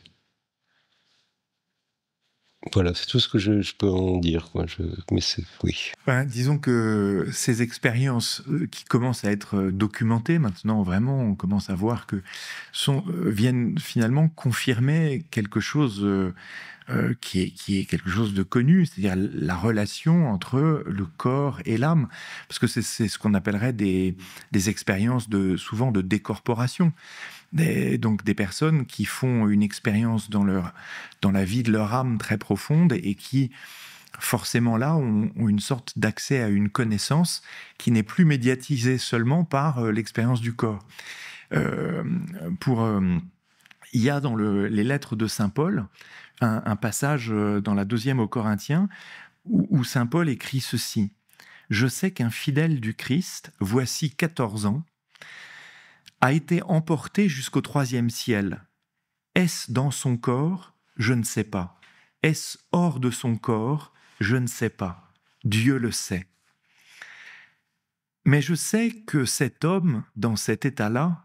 Speaker 1: Voilà, c'est tout ce que je peux en dire, quoi. Mais oui.
Speaker 2: Disons que ces expériences qui commencent à être documentées maintenant, vraiment, on commence à voir que viennent finalement confirmer quelque chose qui est quelque chose de connu, c'est-à-dire la relation entre le corps et l'âme, parce que c'est ce qu'on appellerait des expériences souvent de décorporation. Donc des personnes qui font une expérience dans la vie de leur âme très profonde et qui forcément là ont une sorte d'accès à une connaissance qui n'est plus médiatisée seulement par l'expérience du corps. Il y a dans les lettres de Saint Paul un passage dans la 2e aux Corinthiens où Saint Paul écrit ceci: « Je sais qu'un fidèle du Christ, voici 14 ans, a été emporté jusqu'au 3e ciel. Est-ce dans son corps? Je ne sais pas. Est-ce hors de son corps? Je ne sais pas. Dieu le sait. Mais je sais que cet homme, dans cet état-là,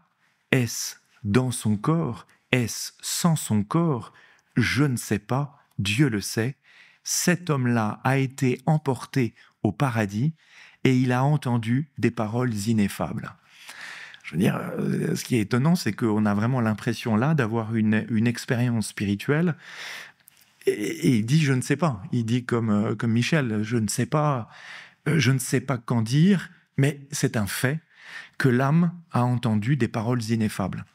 Speaker 2: est-ce dans son corps? Est-ce sans son corps? Je ne sais pas. Dieu le sait. Cet homme-là a été emporté au paradis et il a entendu des paroles ineffables. » Je veux dire, ce qui est étonnant, c'est qu'on a vraiment l'impression là d'avoir une expérience spirituelle. Et il dit, je ne sais pas. Il dit comme Michel, je ne sais pas qu'en dire, mais c'est un fait que l'âme a entendu des paroles ineffables.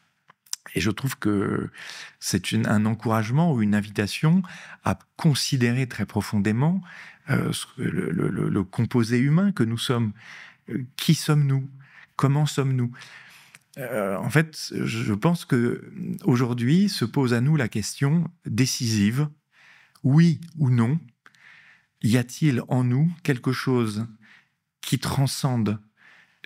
Speaker 2: Et je trouve que c'est un encouragement ou une invitation à considérer très profondément le composé humain que nous sommes. Qui sommes-nous? Comment sommes-nous? En fait, je pense qu'aujourd'hui se pose à nous la question décisive: oui ou non, y a-t-il en nous quelque chose qui transcende,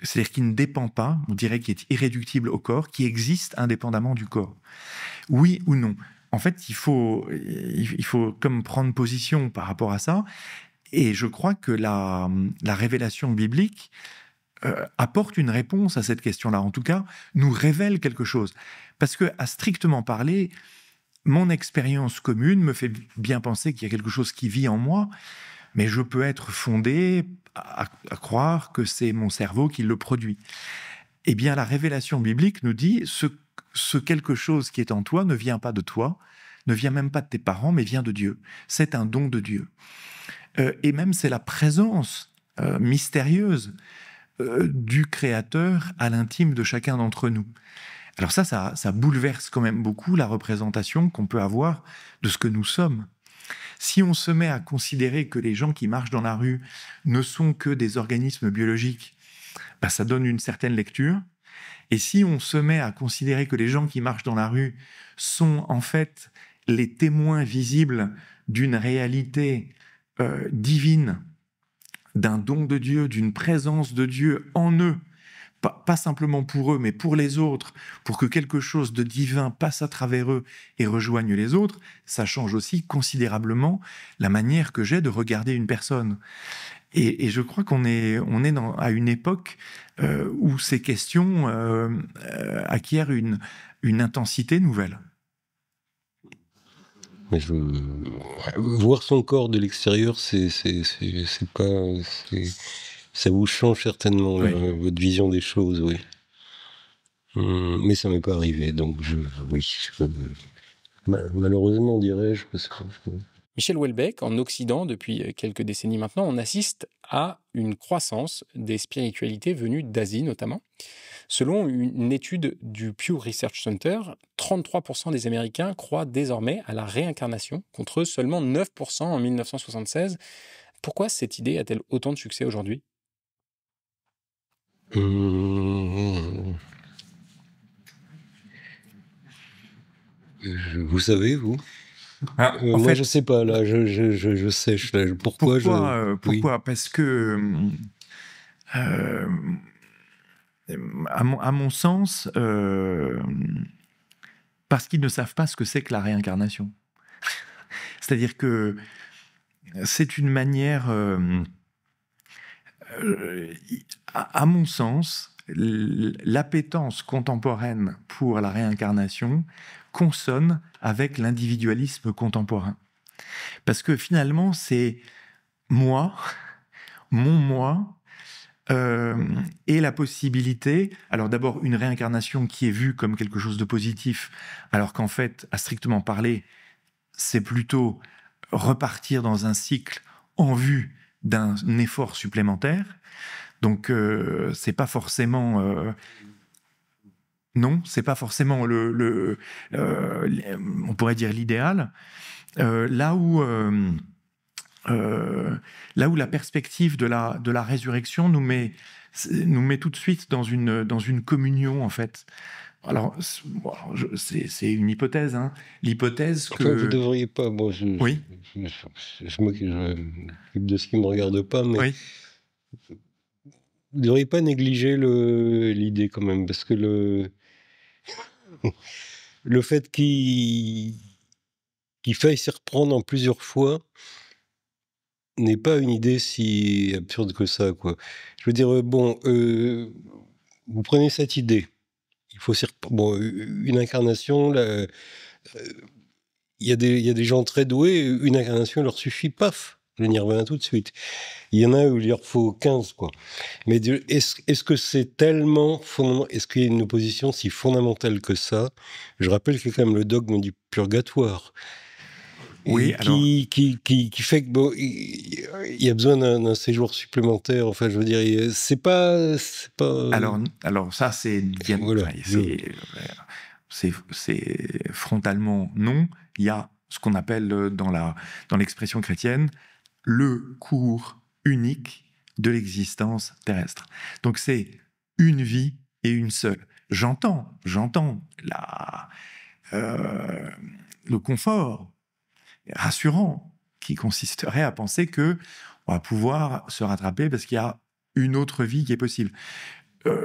Speaker 2: c'est-à-dire qui ne dépend pas, on dirait qui est irréductible au corps, qui existe indépendamment du corps? Oui ou non? En fait, il faut comme prendre position par rapport à ça, et je crois que la révélation biblique apporte une réponse à cette question-là, en tout cas, nous révèle quelque chose. Parce que, à strictement parler, mon expérience commune me fait bien penser qu'il y a quelque chose qui vit en moi, mais je peux être fondé à croire que c'est mon cerveau qui le produit. Eh bien, la révélation biblique nous dit ce quelque chose qui est en toi ne vient pas de toi, ne vient même pas de tes parents, mais vient de Dieu. C'est un don de Dieu. Et même c'est la présence mystérieuse du Créateur à l'intime de chacun d'entre nous. Alors ça bouleverse quand même beaucoup la représentation qu'on peut avoir de ce que nous sommes. Si on se met à considérer que les gens qui marchent dans la rue ne sont que des organismes biologiques, ça donne une certaine lecture. Et si on se met à considérer que les gens qui marchent dans la rue sont en fait les témoins visibles d'une réalité divine, d'un don de Dieu, d'une présence de Dieu en eux, pas simplement pour eux, mais pour les autres, pour que quelque chose de divin passe à travers eux et rejoigne les autres, ça change aussi considérablement la manière que j'ai de regarder une personne. Et je crois qu'on est à une époque où ces questions acquièrent une intensité nouvelle.
Speaker 1: Mais voir son corps de l'extérieur, ça vous change certainement votre vision des choses, oui. Mais ça m'est pas arrivé, donc malheureusement, dirais-je, parce que...
Speaker 3: Michel Houellebecq, en Occident, depuis quelques décennies maintenant, on assiste à une croissance des spiritualités venues d'Asie notamment. Selon une étude du Pew Research Center, 33% des Américains croient désormais à la réincarnation, contre seulement 9% en 1976, Pourquoi cette idée a-t-elle autant de succès aujourd'hui?
Speaker 1: Mmh. Vous savez, vous?
Speaker 2: En
Speaker 1: Moi, je
Speaker 2: fait,
Speaker 1: sais pas, là, je sèche, là. Pourquoi Oui.
Speaker 2: pourquoi? Parce que, euh, à mon sens, parce qu'ils ne savent pas ce que c'est que la réincarnation. C'est-à-dire que c'est une manière, à mon sens, l'appétence contemporaine pour la réincarnation consonne avec l'individualisme contemporain. Parce que finalement, c'est moi, mon moi, et la possibilité, alors d'abord une réincarnation qui est vue comme quelque chose de positif, alors qu'en fait, à strictement parler, c'est plutôt repartir dans un cycle en vue d'un effort supplémentaire. Donc, c'est pas forcément non, c'est pas forcément on pourrait dire l'idéal. Là où la perspective de la résurrection nous met tout de suite dans une communion, en fait. Alors, c'est une hypothèse, hein. L'hypothèse que...
Speaker 1: Enfin, vous devriez pas... Bon,
Speaker 2: Oui.
Speaker 1: Je m'occupe de ce qui me regarde pas, mais
Speaker 2: Oui.
Speaker 1: vous ne devriez pas négliger l'idée quand même, parce que le fait qu'il faille s'y reprendre en plusieurs fois n'est pas une idée si absurde que ça, quoi. Je veux dire, bon, vous prenez cette idée, il faut bon, une incarnation, il y a des gens très doués, une incarnation leur suffit, paf, le nirvana tout de suite. Il y en a où il leur faut 15, quoi. Mais est-ce que c'est tellement fondamental, est-ce qu'il y a une opposition si fondamentale que ça? Je rappelle qu'il y a quand même le dogme du purgatoire.
Speaker 2: Oui,
Speaker 1: qui fait que bon, il y a besoin d'un séjour supplémentaire. Enfin, je veux dire, c'est pas.
Speaker 2: Alors ça, c'est
Speaker 1: voilà,
Speaker 2: c'est frontalement non. Il y a ce qu'on appelle dans l'expression chrétienne le cours unique de l'existence terrestre. Donc c'est une vie et une seule. J'entends le confort rassurant qui consisterait à penser que on va pouvoir se rattraper parce qu'il y a une autre vie qui est possible.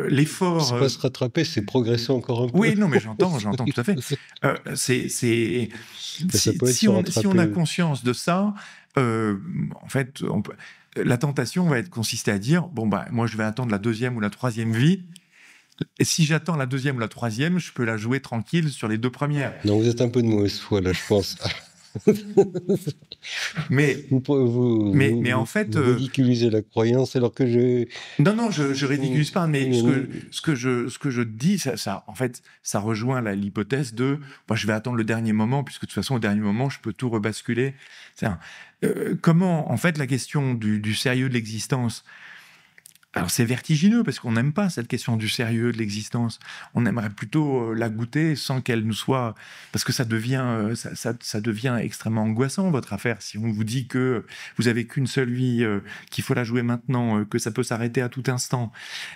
Speaker 2: L'effort...
Speaker 1: C'est pas se rattraper, c'est progresser encore un peu.
Speaker 2: Oui, non, mais j'entends tout à fait. Si on a conscience de ça, en fait, la tentation va être consistée à dire, bon, bah, moi, je vais attendre la deuxième ou la troisième vie. Et si j'attends la deuxième ou la troisième, je peux la jouer tranquille sur les deux premières.
Speaker 1: Non, vous êtes un peu de mauvaise foi, là, je pense.
Speaker 2: mais en fait,
Speaker 1: vous ridiculisez la croyance alors que
Speaker 2: non, je ridiculise pas, mais ce que je dis, ça en fait, ça rejoint l'hypothèse de, je vais attendre le dernier moment, puisque de toute façon, au dernier moment, je peux tout rebasculer. Comment, en fait, la question du sérieux de l'existence. Alors c'est vertigineux parce qu'on n'aime pas cette question du sérieux de l'existence. On aimerait plutôt la goûter sans qu'elle nous soit... Parce que ça devient extrêmement angoissant, votre affaire. Si on vous dit que vous avez qu'une seule vie, qu'il faut la jouer maintenant, que ça peut s'arrêter à tout instant,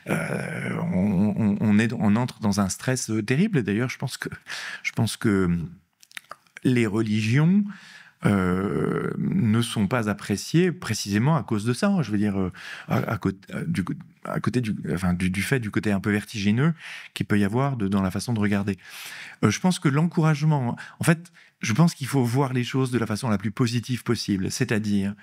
Speaker 2: on entre dans un stress terrible. Et d'ailleurs, je pense que les religions... ne sont pas appréciés précisément à cause de ça. Je veux dire, à côté du fait du côté un peu vertigineux qu'il peut y avoir dans la façon de regarder. Je pense que l'encouragement, en fait, je pense qu'il faut voir les choses de la façon la plus positive possible, c'est-à-dire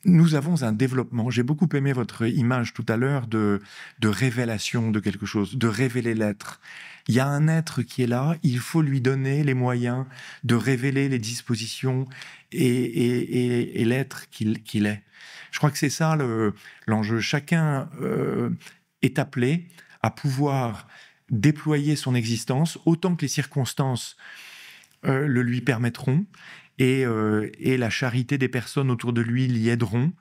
Speaker 2: nous avons un développement. J'ai beaucoup aimé votre image tout à l'heure de révélation de quelque chose, de révéler l'être. Il y a un être qui est là, il faut lui donner les moyens de révéler les dispositions et l'être qu'il est. Je crois que c'est ça l'enjeu. Chacun est appelé à pouvoir déployer son existence autant que les circonstances le lui permettront. et la charité des personnes autour de lui l'y aideront,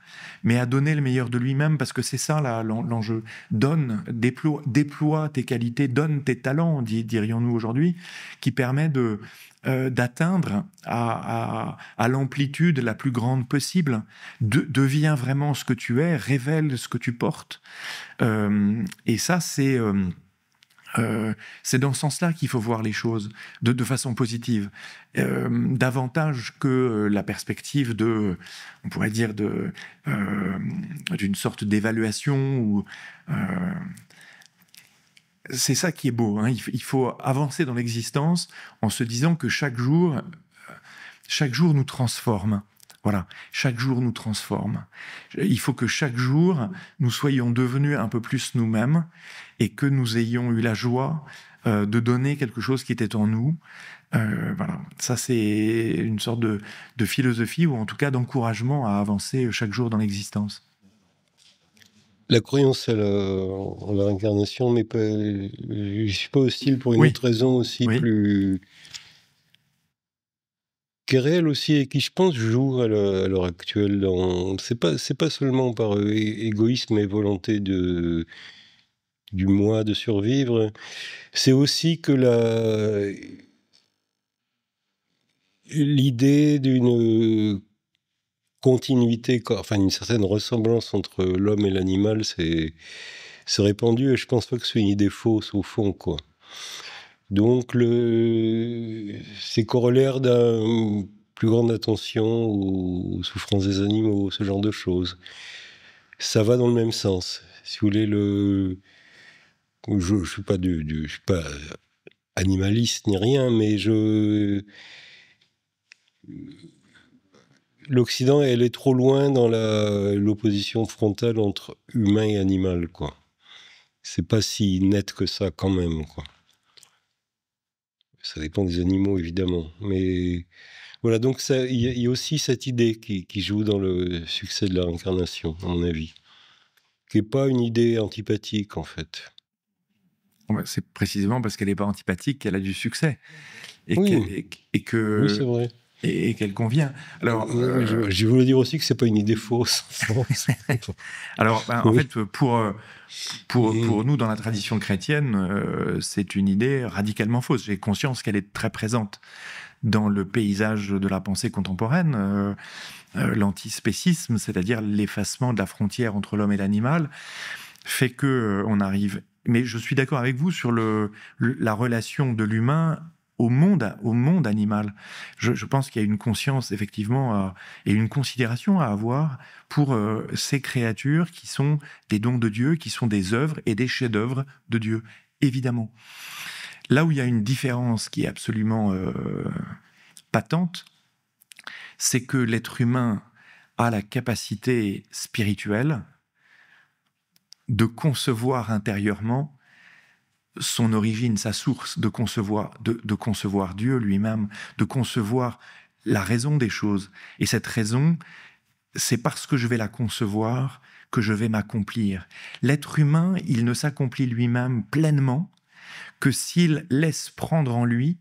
Speaker 2: mais à donner le meilleur de lui-même, parce que c'est ça là, l'enjeu. Donne, déploie tes qualités, donne tes talents, dirions-nous aujourd'hui, qui permet d'atteindre à l'amplitude la plus grande possible. Deviens vraiment ce que tu es, révèle ce que tu portes. Et ça, c'est dans ce sens-là qu'il faut voir les choses, de façon positive, davantage que la perspective on pourrait dire, d'une sorte d'évaluation. C'est ça qui est beau, hein. Il faut avancer dans l'existence en se disant que chaque jour nous transforme. Voilà, chaque jour nous transforme. Il faut que chaque jour, nous soyons devenus un peu plus nous-mêmes et que nous ayons eu la joie de donner quelque chose qui était en nous. Voilà, ça c'est une sorte de philosophie ou en tout cas d'encouragement à avancer chaque jour dans l'existence.
Speaker 1: La croyance à la réincarnation, mais je ne suis pas hostile pour une autre raison aussi plus... qui est réelle aussi et qui, je pense, joue à l'heure actuelle. C'est pas seulement par égoïsme et volonté du moi de survivre, c'est aussi que l'idée d'une continuité, enfin une certaine ressemblance entre l'homme et l'animal, c'est répandu et je pense pas que ce soit une idée fausse au fond, quoi. Donc c'est corollaire d'une plus grande attention aux souffrances des animaux, ce genre de choses. Ça va dans le même sens. Si vous voulez, je suis pas animaliste ni rien, mais l'Occident, elle est trop loin dans l'opposition frontale entre humain et animal, quoi. C'est pas si net que ça, quand même, quoi. Ça dépend des animaux, évidemment. Mais voilà, donc il y a aussi cette idée qui joue dans le succès de la réincarnation, à mon avis. Qui n'est pas une idée antipathique, en fait.
Speaker 2: C'est précisément parce qu'elle n'est pas antipathique qu'elle a du succès.
Speaker 1: Oui, c'est vrai.
Speaker 2: Et qu'elle convient. Alors,
Speaker 1: je voulais dire aussi que c'est pas une idée fausse.
Speaker 2: Alors, en fait, pour nous, dans la tradition chrétienne, c'est une idée radicalement fausse. J'ai conscience qu'elle est très présente dans le paysage de la pensée contemporaine. L'antispécisme, c'est-à-dire l'effacement de la frontière entre l'homme et l'animal, fait que on arrive. Mais je suis d'accord avec vous sur la relation de l'humain au monde animal. Je pense qu'il y a une conscience, effectivement, et une considération à avoir pour ces créatures qui sont des dons de Dieu, qui sont des œuvres et des chefs-d'œuvre de Dieu, évidemment. Là où il y a une différence qui est absolument patente, c'est que l'être humain a la capacité spirituelle de concevoir intérieurement son origine, sa source, de concevoir Dieu lui-même, de concevoir la raison des choses. Et cette raison, c'est parce que je vais la concevoir que je vais m'accomplir. L'être humain, il ne s'accomplit lui-même pleinement que s'il laisse prendre en lui,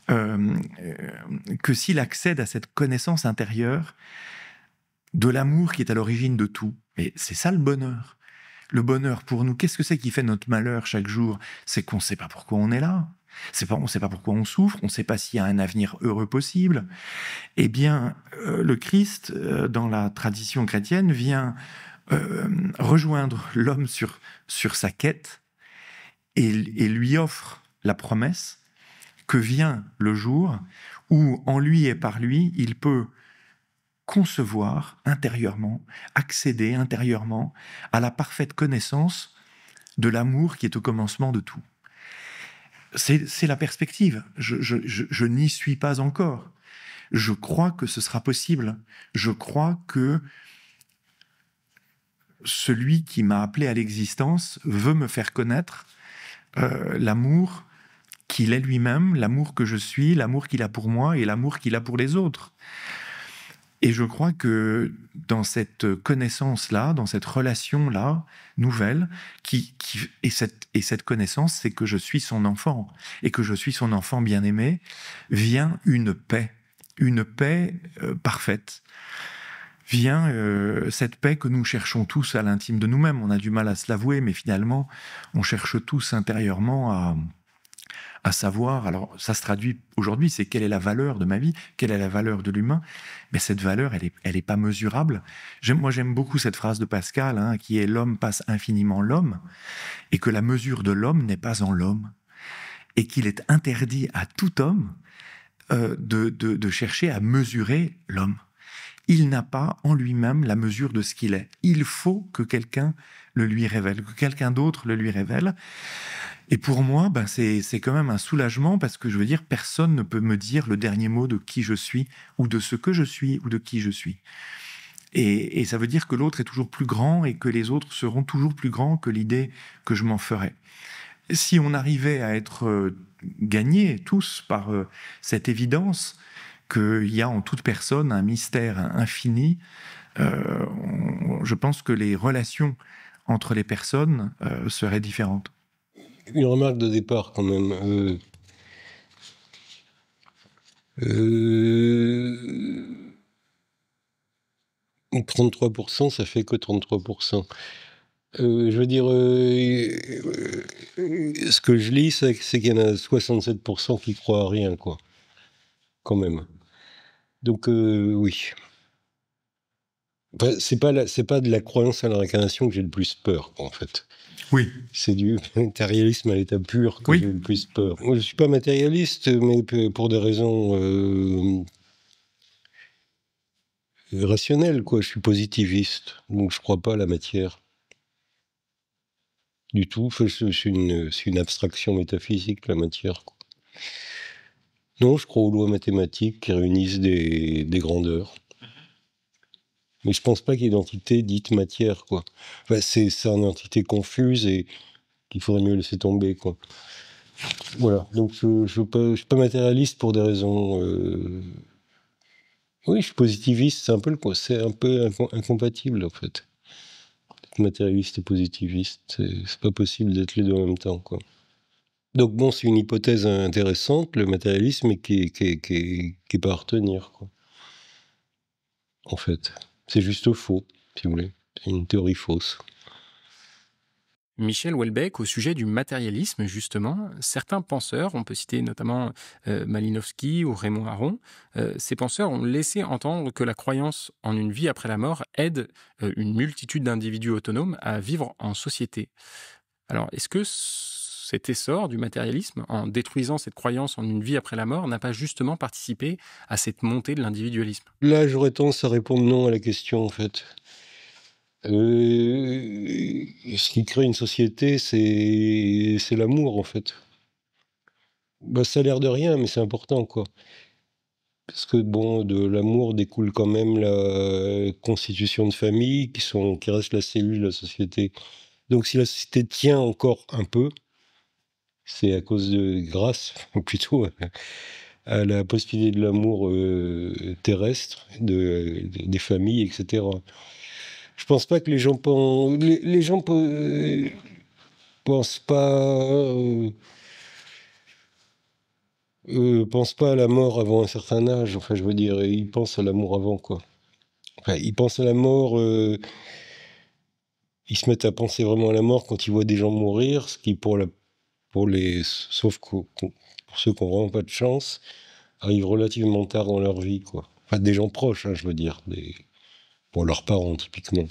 Speaker 2: que s'il accède à cette connaissance intérieure de l'amour qui est à l'origine de tout. Et c'est ça le bonheur. Le bonheur pour nous, qu'est-ce que c'est qui fait notre malheur chaque jour? C'est qu'on ne sait pas pourquoi on est là. On ne sait pas pourquoi on souffre, on ne sait pas s'il y a un avenir heureux possible. Eh bien, le Christ, dans la tradition chrétienne, vient rejoindre l'homme sur sa quête et lui offre la promesse que vient le jour où, en lui et par lui, il peut concevoir intérieurement, accéder intérieurement à la parfaite connaissance de l'amour qui est au commencement de tout. C'est la perspective. Je n'y suis pas encore. Je crois que ce sera possible. Je crois que celui qui m'a appelé à l'existence veut me faire connaître l'amour qu'il est lui-même, l'amour que je suis, l'amour qu'il a pour moi et l'amour qu'il a pour les autres. Et je crois que dans cette connaissance-là, dans cette relation-là, nouvelle, et cette connaissance, c'est que je suis son enfant, et que je suis son enfant bien-aimé, vient une paix une paix parfaite. Vient cette paix que nous cherchons tous à l'intime de nous-mêmes. On a du mal à se l'avouer, mais finalement, on cherche tous intérieurement à savoir. Alors, ça se traduit aujourd'hui, c'est quelle est la valeur de ma vie, quelle est la valeur de l'humain. Mais cette valeur, elle est pas mesurable. Moi, j'aime beaucoup cette phrase de Pascal, hein, qui est « l'homme passe infiniment l'homme », et que la mesure de l'homme n'est pas en l'homme, et qu'il est interdit à tout homme de chercher à mesurer l'homme. Il n'a pas en lui-même la mesure de ce qu'il est. Il faut que quelqu'un le lui révèle, que quelqu'un d'autre le lui révèle. Et pour moi, c'est quand même un soulagement, parce que je veux dire, personne ne peut me dire le dernier mot de qui je suis, ou de ce que je suis, ou de qui je suis. Et ça veut dire que l'autre est toujours plus grand, et que les autres seront toujours plus grands que l'idée que je m'en ferai. Si on arrivait à être gagnés tous par cette évidence qu'il y a en toute personne un mystère infini, je pense que les relations entre les personnes seraient différentes.
Speaker 1: Une remarque de départ quand même. 33%, ça fait que 33%. Je veux dire, ce que je lis, c'est qu'il y en a 67% qui croient à rien, quoi. Quand même. Donc, oui. Enfin, c'est pas de la croyance à la réincarnation que j'ai le plus peur, quoi, en fait.
Speaker 2: Oui.
Speaker 1: C'est du matérialisme à l'état pur que j'ai le plus peur. Moi, je suis pas matérialiste, mais pour des raisons rationnelles, quoi. Je suis positiviste, donc je crois pas à la matière. Du tout. Enfin, c'est une abstraction métaphysique, la matière, quoi. Non, je crois aux lois mathématiques qui réunissent des grandeurs. Mais je pense pas qu'il y ait d'entité dite matière, quoi. Enfin, c'est une entité confuse et qu'il faudrait mieux laisser tomber, quoi. Voilà. Donc, je suis pas matérialiste pour des raisons. Oui, je suis positiviste. C'est un peu incompatible, en fait. Être matérialiste et positiviste, c'est pas possible d'être les deux en même temps, quoi. Donc bon, c'est une hypothèse intéressante, le matérialisme, mais qui est pas à retenir, quoi. En fait, c'est juste faux, si vous voulez. C'est une théorie fausse.
Speaker 3: Michel Houellebecq, au sujet du matérialisme, justement, certains penseurs, on peut citer notamment Malinowski ou Raymond Aron, ces penseurs ont laissé entendre que la croyance en une vie après la mort aide une multitude d'individus autonomes à vivre en société. Alors, est-ce que cet essor du matérialisme, en détruisant cette croyance en une vie après la mort, n'a pas justement participé à cette montée de l'individualisme ?
Speaker 1: Là, j'aurais tendance à répondre non à la question, en fait. Ce qui crée une société, c'est l'amour, en fait. Ça a l'air de rien, mais c'est important, quoi. Parce que, bon, de l'amour découle quand même la constitution de famille, qui reste la cellule de la société. Donc, si la société tient encore un peu, c'est à cause grâce, plutôt, à la possibilité de l'amour terrestre, des familles, etc. Je pense pas que les gens pensent pas à la mort avant un certain âge. Enfin, je veux dire, ils pensent à l'amour avant, quoi. Enfin, ils pensent à la mort. Ils se mettent à penser vraiment à la mort quand ils voient des gens mourir, ce qui sauf pour ceux qui n'ont vraiment pas de chance, arrive relativement tard dans leur vie, quoi. Enfin, des gens proches, hein, je veux dire, pour leurs parents, typiquement.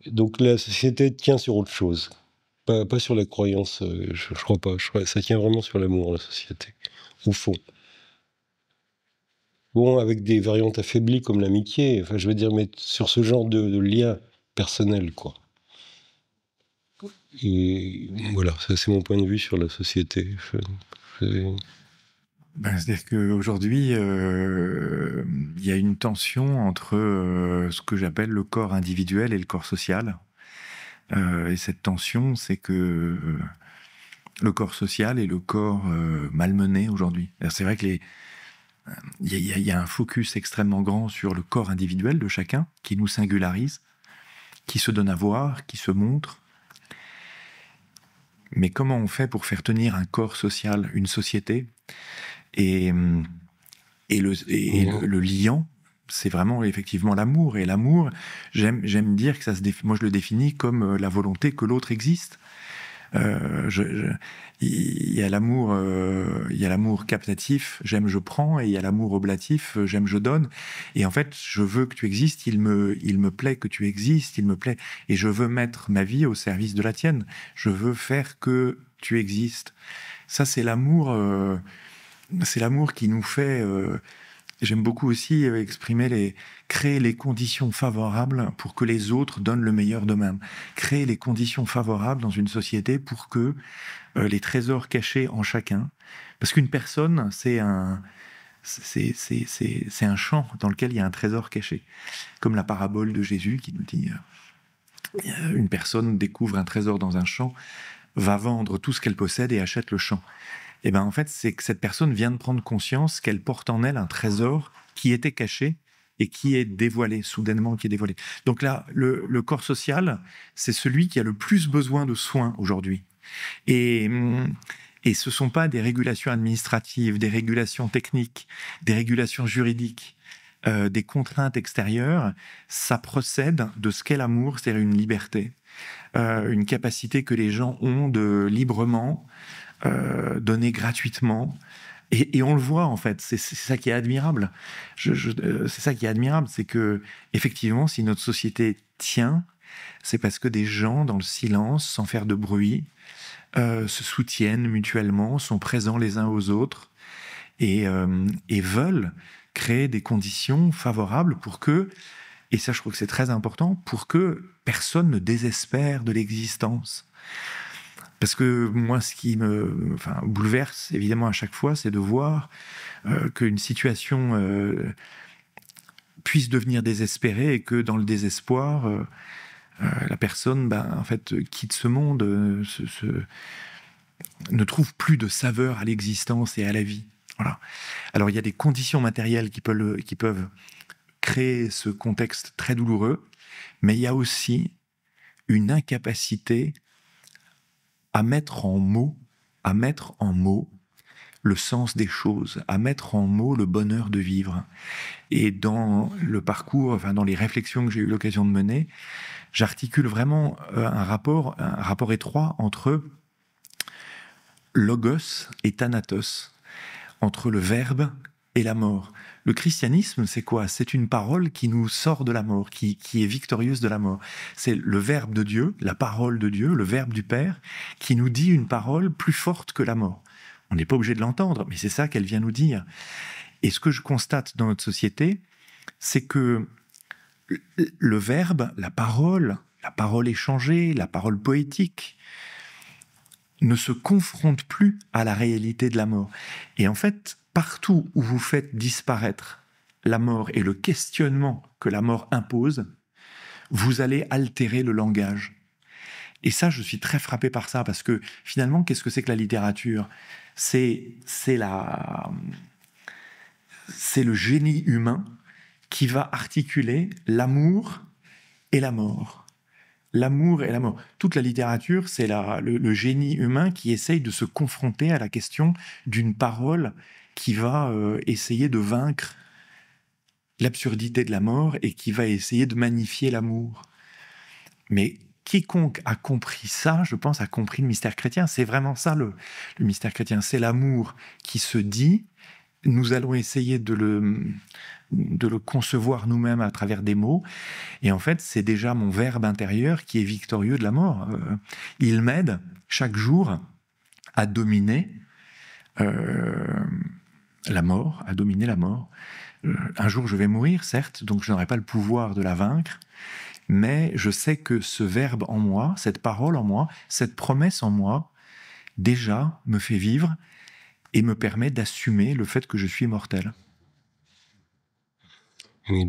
Speaker 1: Donc la société tient sur autre chose, pas sur la croyance, je crois pas. Ça tient vraiment sur l'amour, la société, au fond. Bon, avec des variantes affaiblies comme l'amitié, enfin, je veux dire, mais sur ce genre de lien personnel, quoi. Et voilà, ça c'est mon point de vue sur la société.
Speaker 2: C'est-à-dire qu'aujourd'hui, il y a une tension entre ce que j'appelle le corps individuel et le corps social. Et cette tension, c'est que le corps social est le corps malmené aujourd'hui. C'est vrai que il y a un focus extrêmement grand sur le corps individuel de chacun, qui nous singularise, qui se donne à voir, qui se montre. Mais comment on fait pour faire tenir un corps social, une société ? Et le liant, c'est vraiment effectivement l'amour. Et l'amour, j'aime dire que moi je le définis comme la volonté que l'autre existe. Il y a l'amour captatif, j'aime, je prends, et il y a l'amour oblatif, j'aime, je donne. Et en fait, je veux que tu existes, il me plaît que tu existes, il me plaît, et je veux mettre ma vie au service de la tienne. Je veux faire que tu existes. Ça, c'est l'amour qui nous fait. J'aime beaucoup aussi créer les conditions favorables pour que les autres donnent le meilleur d'eux-mêmes. Créer les conditions favorables dans une société pour que les trésors cachés en chacun, parce qu'une personne, c'est un champ dans lequel il y a un trésor caché. Comme la parabole de Jésus qui nous dit une personne découvre un trésor dans un champ, va vendre tout ce qu'elle possède et achète le champ. Et bien en fait, c'est que cette personne vient de prendre conscience qu'elle porte en elle un trésor qui était caché et qui est dévoilé, soudainement qui est dévoilé. Donc là, le corps social, c'est celui qui a le plus besoin de soins aujourd'hui. Et ce ne sont pas des régulations administratives, des régulations techniques, des régulations juridiques, des contraintes extérieures. Ça procède de ce qu'est l'amour, c'est-à-dire une liberté, une capacité que les gens ont de librement donner gratuitement. Et on le voit, en fait, c'est ça qui est admirable. C'est ça qui est admirable, c'est que, effectivement, si notre société tient, c'est parce que des gens, dans le silence, sans faire de bruit, se soutiennent mutuellement, sont présents les uns aux autres, et veulent créer des conditions favorables pour que, et ça je trouve que c'est très important, pour que personne ne désespère de l'existence. Parce que moi, ce qui me bouleverse, évidemment, à chaque fois, c'est de voir qu'une situation puisse devenir désespérée et que dans le désespoir, la personne, en fait, quitte ce monde, ne trouve plus de saveur à l'existence et à la vie. Voilà. Alors, il y a des conditions matérielles qui peuvent créer ce contexte très douloureux, mais il y a aussi une incapacité à mettre en mots le sens des choses, à mettre en mots le bonheur de vivre. Et dans le parcours, dans les réflexions que j'ai eu l'occasion de mener, j'articule vraiment un rapport étroit entre logos et thanatos, entre le verbe et la mort. Le christianisme, c'est quoi? C'est une parole qui nous sort de la mort, qui est victorieuse de la mort. C'est le verbe de Dieu, la parole de Dieu, le verbe du Père, qui nous dit une parole plus forte que la mort. On n'est pas obligé de l'entendre, mais c'est ça qu'elle vient nous dire. Et ce que je constate dans notre société, c'est que le verbe, la parole échangée, la parole poétique, ne se confronte plus à la réalité de la mort. Et en fait, partout où vous faites disparaître la mort et le questionnement que la mort impose, vous allez altérer le langage. Et ça, je suis très frappé par ça, parce que finalement, qu'est-ce que c'est que la littérature ? C'est le génie humain qui va articuler l'amour et la mort. L'amour et la mort. Toute la littérature, c'est le génie humain qui essaye de se confronter à la question d'une parole qui va essayer de vaincre l'absurdité de la mort et qui va essayer de magnifier l'amour. Mais quiconque a compris ça, je pense, a compris le mystère chrétien. C'est vraiment ça, le mystère chrétien. C'est l'amour qui se dit, nous allons essayer de le concevoir nous-mêmes à travers des mots. Et en fait, c'est déjà mon verbe intérieur qui est victorieux de la mort. Il m'aide chaque jour à dominer la mort, à dominer la mort. Un jour, je vais mourir, certes, donc je n'aurai pas le pouvoir de la vaincre, mais je sais que ce verbe en moi, cette parole en moi, cette promesse en moi, déjà me fait vivre et me permet d'assumer le fait que je suis mortel.
Speaker 1: Et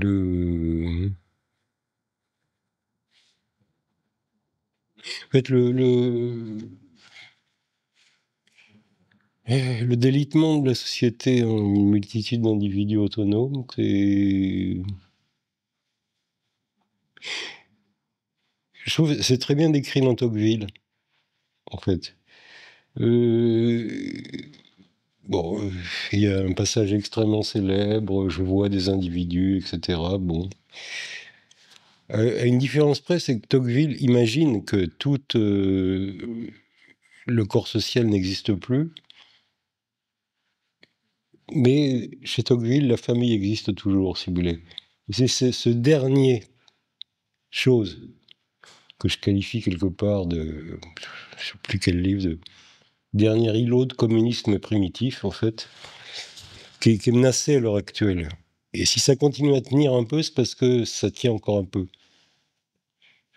Speaker 1: en fait, le délitement de la société en une multitude d'individus autonomes, je trouve que c'est très bien décrit dans Tocqueville, en fait. Bon, il y a un passage extrêmement célèbre, je vois des individus, etc. Bon. À une différence près, c'est que Tocqueville imagine que tout le corps social n'existe plus, mais chez Tocqueville, la famille existe toujours, si vous voulez. C'est ce dernier chose que je qualifie quelque part de, je ne sais plus quel livre, de dernier îlot de communisme primitif, en fait, qui est menacé à l'heure actuelle. Et si ça continue à tenir un peu, c'est parce que ça tient encore un peu.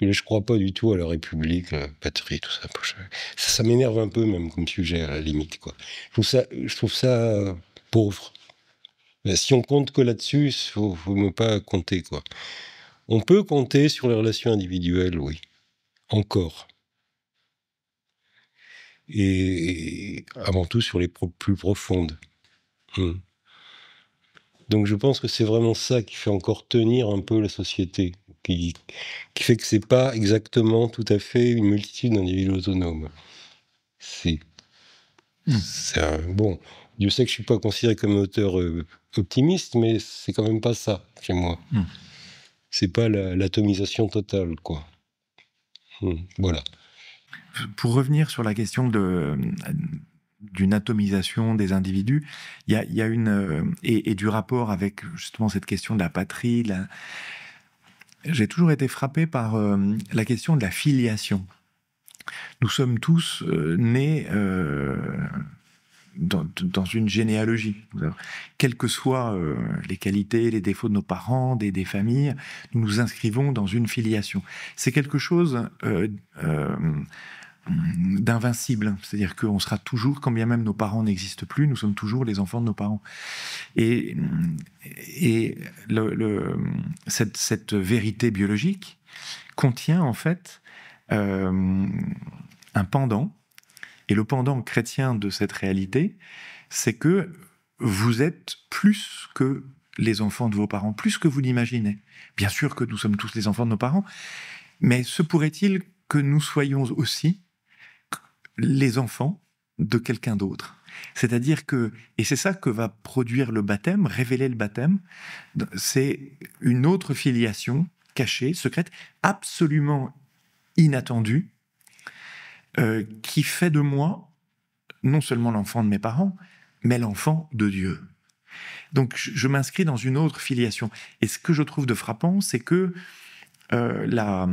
Speaker 1: Je ne crois pas du tout à la République, la patrie, tout ça. Ça m'énerve un peu même comme sujet, à la limite, quoi. Je trouve ça pauvre. Ben, si on compte que là-dessus, il faut ne pas compter, quoi. On peut compter sur les relations individuelles, oui. Encore. Et avant tout sur les plus profondes. Donc je pense que c'est vraiment ça qui fait encore tenir un peu la société, qui fait que c'est pas exactement tout à fait une multitude d'individus autonomes. C'est bon. Dieu sait que je suis pas considéré comme auteur optimiste, mais c'est quand même pas ça chez moi. C'est pas l'atomisation totale, quoi. Voilà.
Speaker 2: Pour revenir sur la question d'une atomisation des individus, il y a une et du rapport avec justement cette question de la patrie. J'ai toujours été frappé par la question de la filiation. Nous sommes tous nés dans une généalogie. Quelles que soient les qualités, les défauts de nos parents, des familles, nous nous inscrivons dans une filiation. C'est quelque chose d'invincible. C'est-à-dire qu'on sera toujours, quand bien même nos parents n'existent plus, nous sommes toujours les enfants de nos parents. Et cette vérité biologique contient en fait un pendant. Et le pendant chrétien de cette réalité, c'est que vous êtes plus que les enfants de vos parents, plus que vous l'imaginez. Bien sûr que nous sommes tous les enfants de nos parents, mais se pourrait-il que nous soyons aussi les enfants de quelqu'un d'autre? C'est-à-dire que, et c'est ça que va produire le baptême, révéler le baptême, c'est une autre filiation cachée, secrète, absolument inattendue, qui fait de moi non seulement l'enfant de mes parents, mais l'enfant de Dieu. Donc je m'inscris dans une autre filiation. Et ce que je trouve de frappant, c'est que la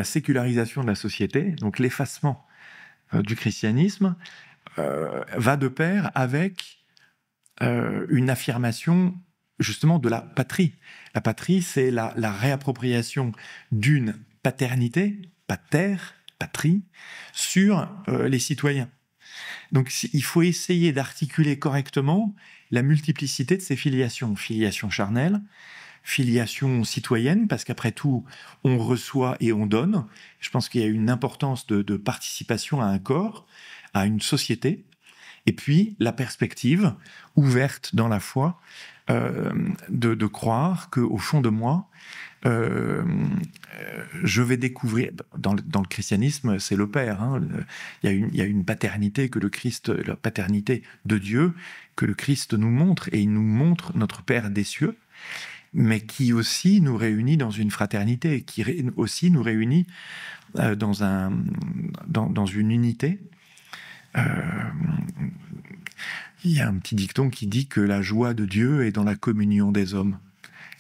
Speaker 2: sécularisation de la société, donc l'effacement du christianisme, va de pair avec une affirmation justement de la patrie. La patrie, c'est la réappropriation d'une paternité, pater, patrie, sur les citoyens. Donc il faut essayer d'articuler correctement la multiplicité de ces filiations. Filiation charnelle, filiation citoyenne, parce qu'après tout, on reçoit et on donne. Je pense qu'il y a une importance de participation à un corps, à une société. Et puis, la perspective ouverte dans la foi de croire qu'au fond de moi, je vais découvrir, dans le christianisme, c'est le Père. Hein, il y a une paternité que le Christ, la paternité de Dieu, que le Christ nous montre, et il nous montre notre Père des cieux, mais qui aussi nous réunit dans une fraternité, qui aussi nous réunit dans une unité. Il y a un petit dicton qui dit que la joie de Dieu est dans la communion des hommes.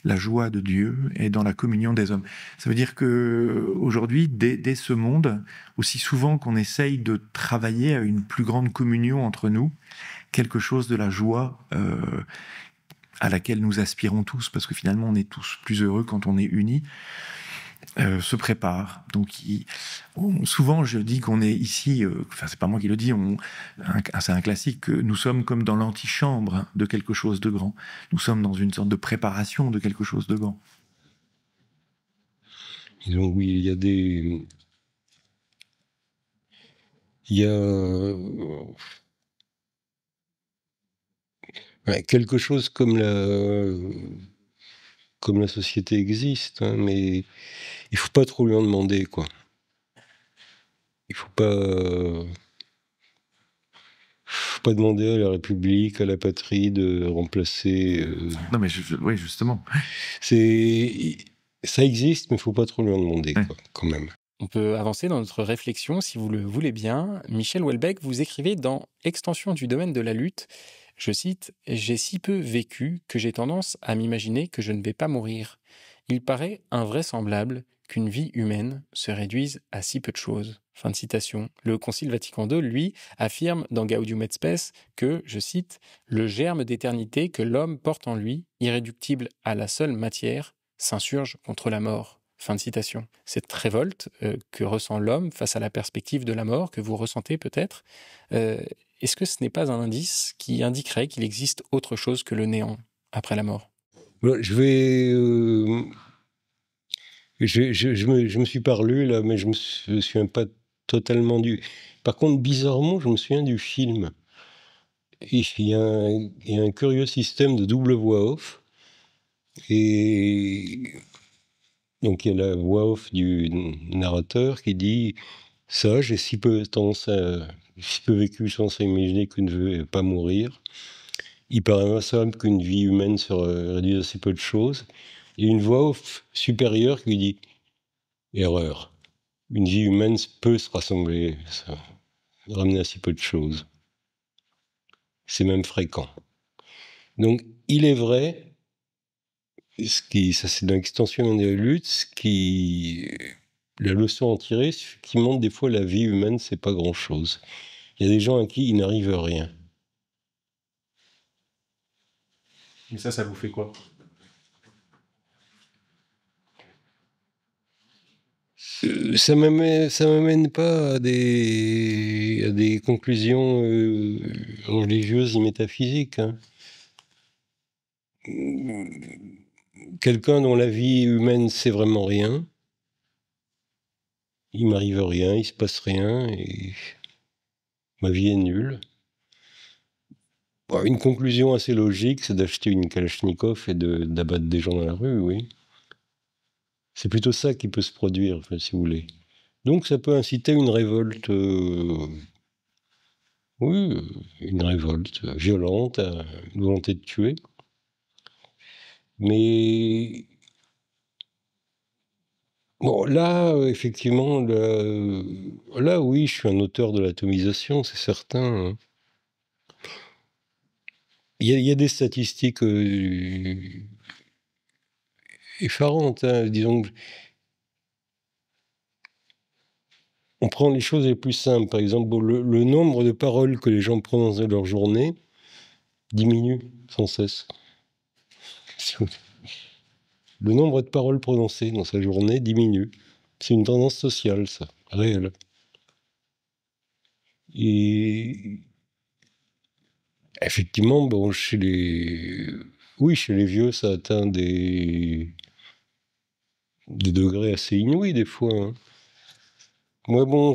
Speaker 2: La joie de Dieu est dans la communion des hommes. Ça veut dire que aujourd'hui, dès ce monde, aussi souvent qu'on essaye de travailler à une plus grande communion entre nous, quelque chose de la joie à laquelle nous aspirons tous, parce que finalement on est tous plus heureux quand on est unis, se prépare. Donc souvent je dis qu'on est ici, enfin c'est pas moi qui le dis, c'est un classique, que nous sommes comme dans l'antichambre de quelque chose de grand. Nous sommes dans une sorte de préparation de quelque chose de grand.
Speaker 1: Donc oui, il y a quelque chose comme la société existe, hein, mais il faut pas trop lui en demander, quoi. Il faut pas. Faut pas demander à la République, à la patrie de remplacer.
Speaker 2: Non, mais oui, justement.
Speaker 1: Ça existe, mais il faut pas trop lui en demander, quoi, quand même.
Speaker 3: On peut avancer dans notre réflexion si vous le voulez bien. Michel Houellebecq, vous écrivez dans Extension du domaine de la lutte, je cite, « J'ai si peu vécu que j'ai tendance à m'imaginer que je ne vais pas mourir. Il paraît invraisemblable qu'une vie humaine se réduise à si peu de choses. » Fin de citation. Le Concile Vatican II, lui, affirme dans Gaudium et Spes que, je cite, « Le germe d'éternité que l'homme porte en lui, irréductible à la seule matière, s'insurge contre la mort. » Fin de citation. Cette révolte que ressent l'homme face à la perspective de la mort, que vous ressentez peut-être, est-ce que ce n'est pas un indice qui indiquerait qu'il existe autre chose que le néant après la mort?
Speaker 1: Je me suis pas relu là, mais je me souviens pas totalement du. Par contre, bizarrement, je me souviens du film. Il y a un curieux système de double voix off. Et donc, il y a la voix off du narrateur qui dit « Ça, j'ai si peu vécu, tendance à imaginer qu'une ne vais pas mourir. Il paraît invraisemblable qu'une vie humaine se réduise à si peu de choses. » Et une voix off supérieure qui dit « Erreur. Une vie humaine peut se ramener à si peu de choses. C'est même fréquent. » Donc, il est vrai, ça c'est dans l'extension de la lutte, la leçon à en tirer, c'est effectivement des fois la vie humaine, c'est pas grand-chose. Il y a des gens à qui il n'arrive rien.
Speaker 3: Et ça vous fait quoi?
Speaker 1: Ça m'amène pas à des conclusions religieuses et métaphysiques. Hein. Quelqu'un dont la vie humaine c'est vraiment rien, il m'arrive rien, il se passe rien, et ma vie est nulle. Bon, une conclusion assez logique, c'est d'acheter une Kalachnikov et d'abattre des gens dans la rue, oui. C'est plutôt ça qui peut se produire, enfin, si vous voulez. Donc ça peut inciter une révolte, une révolte violente, une volonté de tuer. Mais bon, là, effectivement, là, oui, je suis un auteur de l'atomisation, c'est certain. Hein. Il y a des statistiques effarantes, hein, disons. On prend les choses les plus simples. Par exemple, le nombre de paroles que les gens prononcent dans leur journée diminue sans cesse. Le nombre de paroles prononcées dans sa journée diminue. C'est une tendance sociale, ça, réelle. Et effectivement, bon, chez les vieux, ça atteint des degrés assez inouïs des fois. Hein. Moi, bon,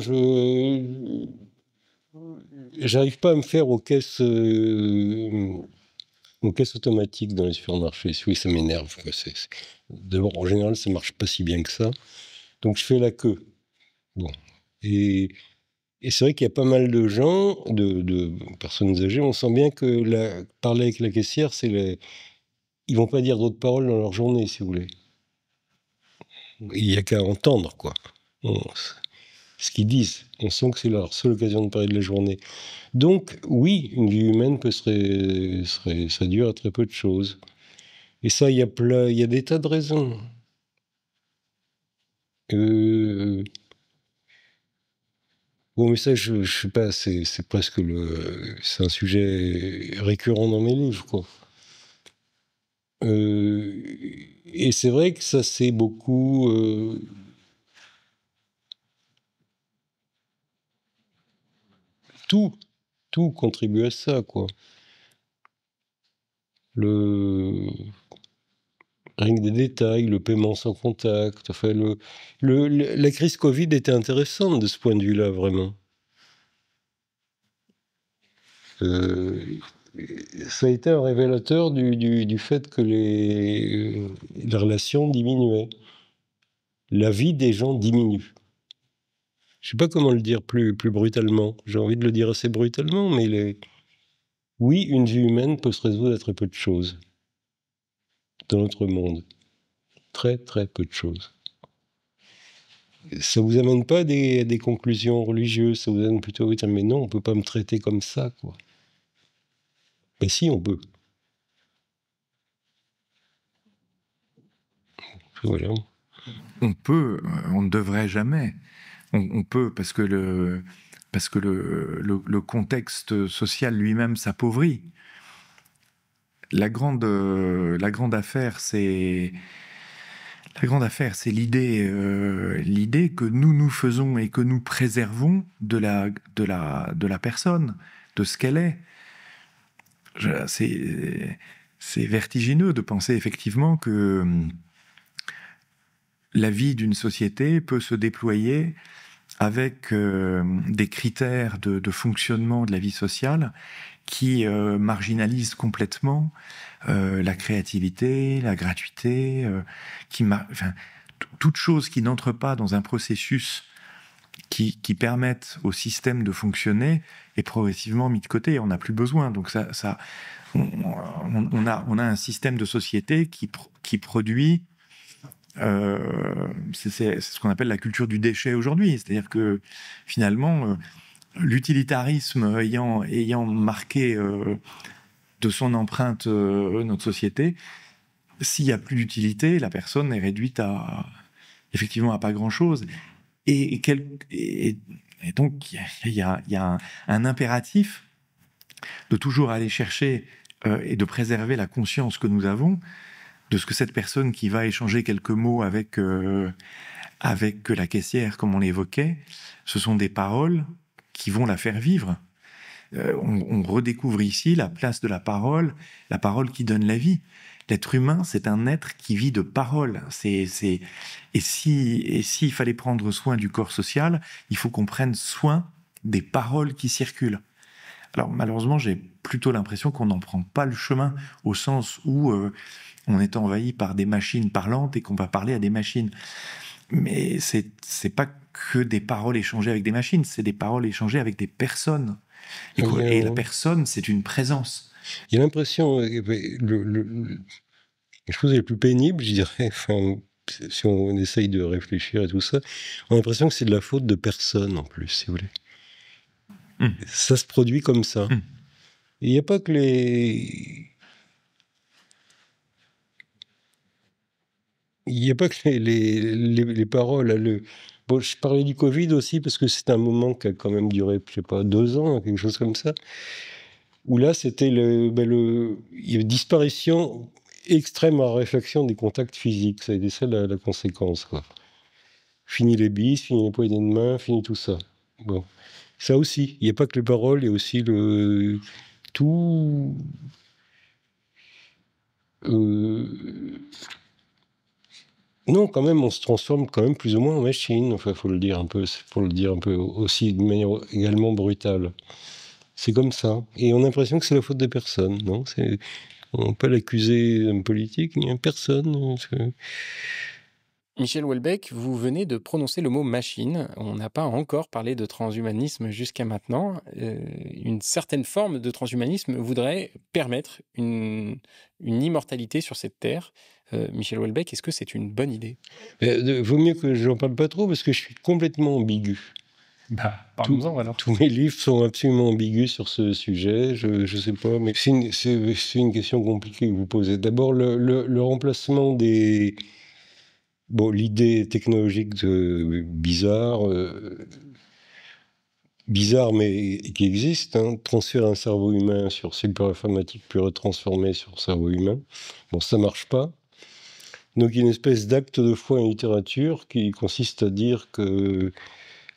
Speaker 1: j'arrive pas à me faire aux caisses automatiques dans les supermarchés. Oui, ça m'énerve. D'abord, en général, ça marche pas si bien que ça. Donc, je fais la queue. Bon. Et c'est vrai qu'il y a pas mal de gens, de personnes âgées, on sent bien que parler avec la caissière, ils vont pas dire d'autres paroles dans leur journée, si vous voulez. Il n'y a qu'à entendre, quoi. Ce qu'ils disent, on sent que c'est leur seule occasion de parler de la journée. Donc, oui, une vie humaine peut se réduire à très peu de choses. Et ça, il y a des tas de raisons. Bon, mais ça, je sais pas, c'est presque c'est un sujet récurrent dans mes livres, quoi. Et c'est vrai que ça, c'est beaucoup. Tout contribue à ça, quoi. Rien que des détails, le paiement sans contact. Enfin, la crise Covid était intéressante de ce point de vue-là, vraiment. Ça a été un révélateur du fait que les relations diminuaient. La vie des gens diminue. Je sais pas comment le dire plus brutalement. J'ai envie de le dire assez brutalement, mais oui, une vie humaine peut se résoudre à très peu de choses dans notre monde. Très, très peu de choses. Ça vous amène pas à des conclusions religieuses, ça vous amène plutôt à dire, mais non, on peut pas me traiter comme ça, quoi. Ben si, on peut. Voilà.
Speaker 2: On peut, on ne devrait jamais. On peut parce que le contexte social lui-même s'appauvrit. La grande affaire, c'est l'idée que nous faisons et que nous préservons de la personne, de ce qu'elle est. C'est vertigineux de penser effectivement que la vie d'une société peut se déployer avec des critères de fonctionnement de la vie sociale qui marginalisent complètement la créativité, la gratuité, toute chose qui n'entre pas dans un processus qui permettent au système de fonctionner est progressivement mis de côté. On n'a plus besoin. Donc on a un système de société qui produit. C'est ce qu'on appelle la culture du déchet aujourd'hui. C'est-à-dire que finalement, l'utilitarisme ayant marqué de son empreinte notre société, s'il n'y a plus d'utilité, la personne est réduite effectivement à pas grand-chose. Et donc, il y a un impératif de toujours aller chercher et de préserver la conscience que nous avons de ce que cette personne qui va échanger quelques mots avec la caissière, comme on l'évoquait, ce sont des paroles qui vont la faire vivre. On redécouvre ici la place de la parole qui donne la vie. L'être humain, c'est un être qui vit de paroles. Et s'il fallait prendre soin du corps social, il faut qu'on prenne soin des paroles qui circulent. Alors malheureusement, j'ai plutôt l'impression qu'on n'en prend pas le chemin, au sens où on est envahi par des machines parlantes et qu'on va parler à des machines. Mais c'est pas que des paroles échangées avec des machines, c'est des paroles échangées avec des personnes. Et la personne, c'est une présence.
Speaker 1: Il y a l'impression, les choses les plus pénibles, je dirais, enfin, si on essaye de réfléchir à tout ça, on a l'impression que c'est de la faute de personne en plus, si vous voulez. Ça se produit comme ça. Il n'y a pas que les paroles. Bon, je parlais du Covid aussi parce que c'est un moment qui a quand même duré, je sais pas, 2 ans, quelque chose comme ça. Où là, c'était il y avait disparition extrême à réflexion des contacts physiques. Ça a été ça la conséquence, quoi. Fini les bises, fini les poignées de main, fini tout ça. Bon. Ça aussi, il n'y a pas que les paroles, il y a aussi tout. Non, quand même, on se transforme quand même plus ou moins en machine. Enfin, faut le dire un peu aussi de manière également brutale. C'est comme ça. Et on a l'impression que c'est la faute des personnes, non ? On ne peut pas l'accuser d'un politique, ni d'une personne.
Speaker 3: Michel Houellebecq, vous venez de prononcer le mot machine. On n'a pas encore parlé de transhumanisme jusqu'à maintenant. Une certaine forme de transhumanisme voudrait permettre une immortalité sur cette terre. Michel Houellebecq, est-ce que c'est une bonne idée ?
Speaker 1: Vaut mieux que j'en parle pas trop parce que je suis complètement ambigu.
Speaker 3: Parlons-en alors.
Speaker 1: Tous mes livres sont absolument ambigus sur ce sujet. Je sais pas, mais c'est une question compliquée que vous posez. D'abord, le remplacement des... Bon, l'idée technologique bizarre, mais qui existe, hein, transférer un cerveau humain sur super informatique puis retransformer sur cerveau humain. Bon, ça marche pas. Donc, il y a une espèce d'acte de foi en littérature qui consiste à dire que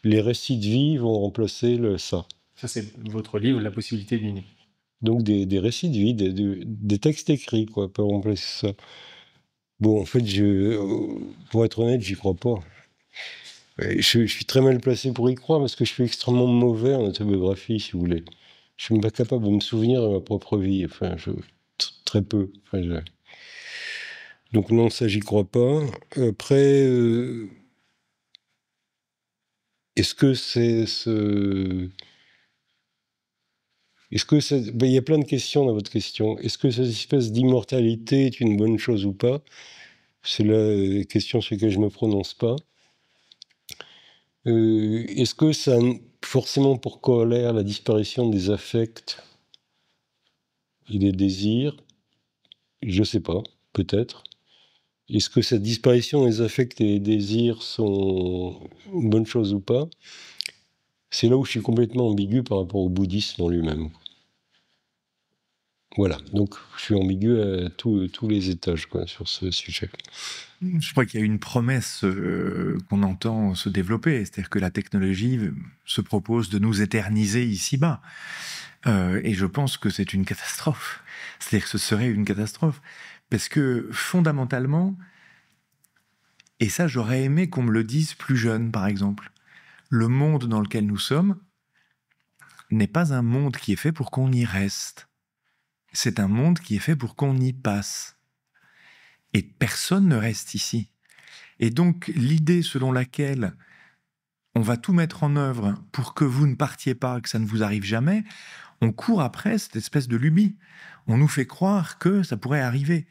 Speaker 1: les récits de vie vont remplacer ça.
Speaker 3: Ça, c'est votre livre, La possibilité d'une.
Speaker 1: Donc, des récits de vie, des textes écrits, quoi, peuvent remplacer ça. Bon, en fait, pour être honnête, j'y crois pas. Je suis très mal placé pour y croire parce que je suis extrêmement mauvais en autobiographie, si vous voulez. Je suis même pas capable de me souvenir de ma propre vie. Enfin, très peu. Enfin, donc non, ça, j'y crois pas. Après, est-ce que c'est ce... Est-ce que il y a plein de questions dans votre question. Est-ce que cette espèce d'immortalité est une bonne chose ou pas? C'est la question sur laquelle je ne me prononce pas. Est-ce que ça a forcément pour corollaire la disparition des affects et des désirs? Je ne sais pas, peut-être. Est-ce que cette disparition des affects et des désirs sont une bonne chose ou pas? C'est là où je suis complètement ambigu par rapport au bouddhisme en lui-même. Voilà, donc je suis ambigu à tous les étages sur ce sujet.
Speaker 2: Je crois qu'il y a une promesse qu'on entend se développer, c'est-à-dire que la technologie se propose de nous éterniser ici-bas. Et je pense que c'est une catastrophe. C'est-à-dire que ce serait une catastrophe. Parce que fondamentalement, et ça j'aurais aimé qu'on me le dise plus jeune par exemple, le monde dans lequel nous sommes n'est pas un monde qui est fait pour qu'on y reste. C'est un monde qui est fait pour qu'on y passe. Et personne ne reste ici. Et donc l'idée selon laquelle on va tout mettre en œuvre pour que vous ne partiez pas, que ça ne vous arrive jamais, on court après cette espèce de lubie. On nous fait croire que ça pourrait arriver.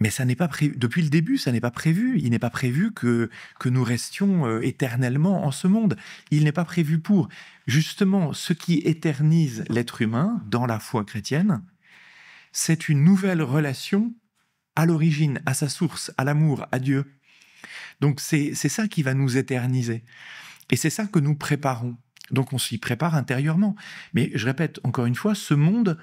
Speaker 2: Mais ça n'est pas prévu. Depuis le début, ça n'est pas prévu. Il n'est pas prévu que nous restions éternellement en ce monde. Il n'est pas prévu pour. Justement, ce qui éternise l'être humain dans la foi chrétienne, c'est une nouvelle relation à l'origine, à sa source, à l'amour, à Dieu. Donc c'est ça qui va nous éterniser. Et c'est ça que nous préparons. Donc on s'y prépare intérieurement. Mais je répète encore une fois, ce monde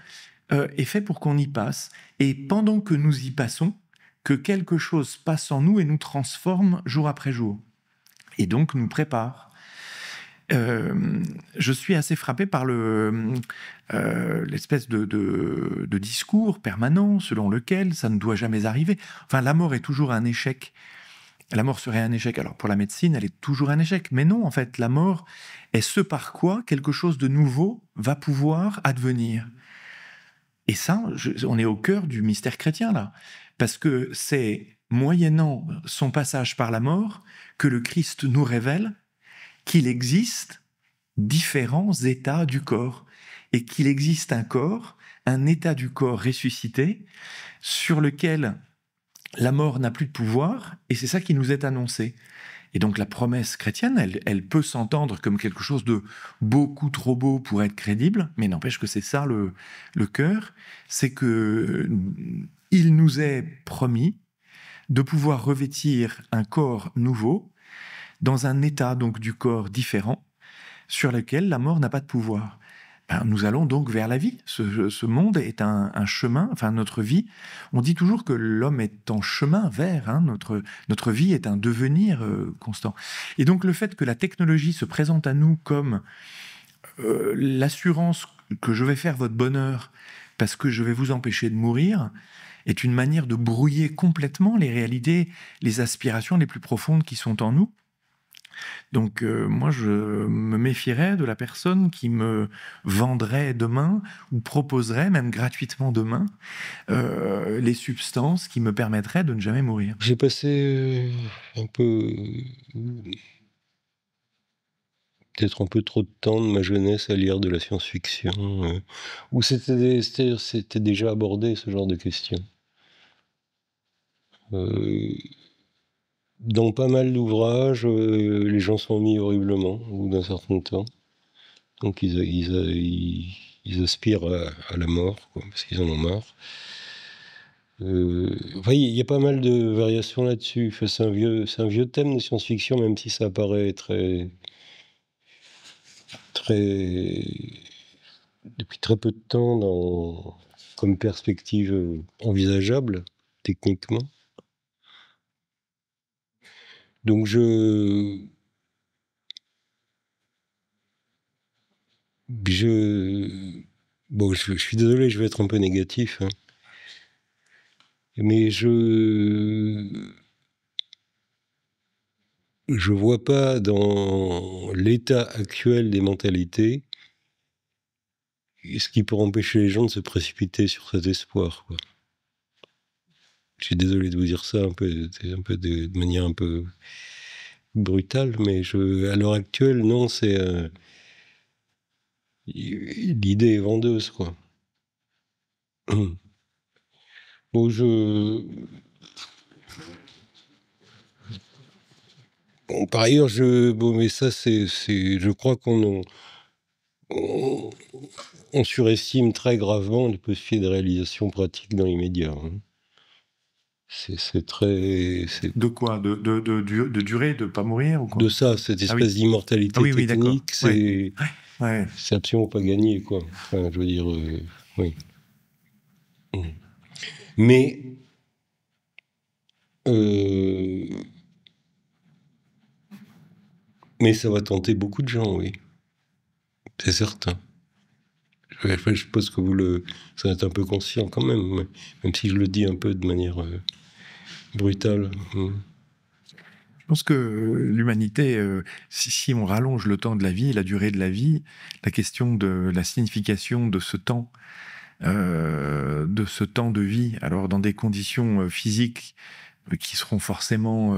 Speaker 2: est fait pour qu'on y passe. Et pendant que nous y passons, que quelque chose passe en nous et nous transforme jour après jour. Et donc nous prépare. Je suis assez frappé par l'espèce de discours permanent selon lequel ça ne doit jamais arriver. Enfin, la mort est toujours un échec. La mort serait un échec. Alors, pour la médecine, elle est toujours un échec. Mais non, en fait, la mort est ce par quoi quelque chose de nouveau va pouvoir advenir. Et ça, on est au cœur du mystère chrétien, là. Parce que c'est moyennant son passage par la mort que le Christ nous révèle qu'il existe différents états du corps et qu'il existe un corps, un état du corps ressuscité sur lequel la mort n'a plus de pouvoir, et c'est ça qui nous est annoncé. Et donc la promesse chrétienne, elle peut s'entendre comme quelque chose de beaucoup trop beau pour être crédible, mais n'empêche que c'est ça le cœur, c'est que il nous est promis de pouvoir revêtir un corps nouveau dans un état donc du corps différent sur lequel la mort n'a pas de pouvoir. Nous allons donc vers la vie. Ce monde est un chemin, enfin notre vie. On dit toujours que l'homme est en chemin vers, notre vie est un devenir constant. Et donc le fait que la technologie se présente à nous comme l'assurance que je vais faire votre bonheur parce que je vais vous empêcher de mourir est une manière de brouiller complètement les réalités, les aspirations les plus profondes qui sont en nous. Donc moi, je me méfierais de la personne qui me vendrait demain ou proposerait, même gratuitement demain, les substances qui me permettraient de ne jamais mourir.
Speaker 1: J'ai passé peut-être un peu trop de temps de ma jeunesse à lire de la science-fiction, où c'était déjà abordé ce genre de questions. Dans pas mal d'ouvrages, les gens sont mis horriblement au bout d'un certain temps. Donc ils aspirent à la mort, parce qu'ils en ont marre. Il y a pas mal de variations là-dessus. Enfin, c'est un vieux thème de science-fiction, même si ça apparaît depuis très peu de temps comme perspective envisageable, techniquement. Donc je suis désolé, je vais être un peu négatif, mais je vois pas dans l'état actuel des mentalités ce qui pourrait empêcher les gens de se précipiter sur cet espoir, quoi. Je suis désolé de vous dire ça de manière un peu brutal, mais à l'heure actuelle, non, c'est... l'idée est vendeuse, quoi. Bon, bon, par ailleurs, bon, mais ça, je crois on surestime très gravement les possibilités de réalisation pratique dans les médias. Hein. C'est très...
Speaker 2: De quoi? De durer, de pas mourir ou quoi?
Speaker 1: De ça, cette espèce d'immortalité technique, c'est absolument pas gagné, quoi. Enfin, je veux dire, oui. Mais ça va tenter beaucoup de gens, oui. C'est certain. Je suppose que ça va être un peu conscient quand même si je le dis un peu de manière brutale.
Speaker 2: Je pense que l'humanité, si on rallonge le temps de la vie, la durée de la vie, la question de la signification de ce temps de vie, alors dans des conditions physiques qui seront forcément...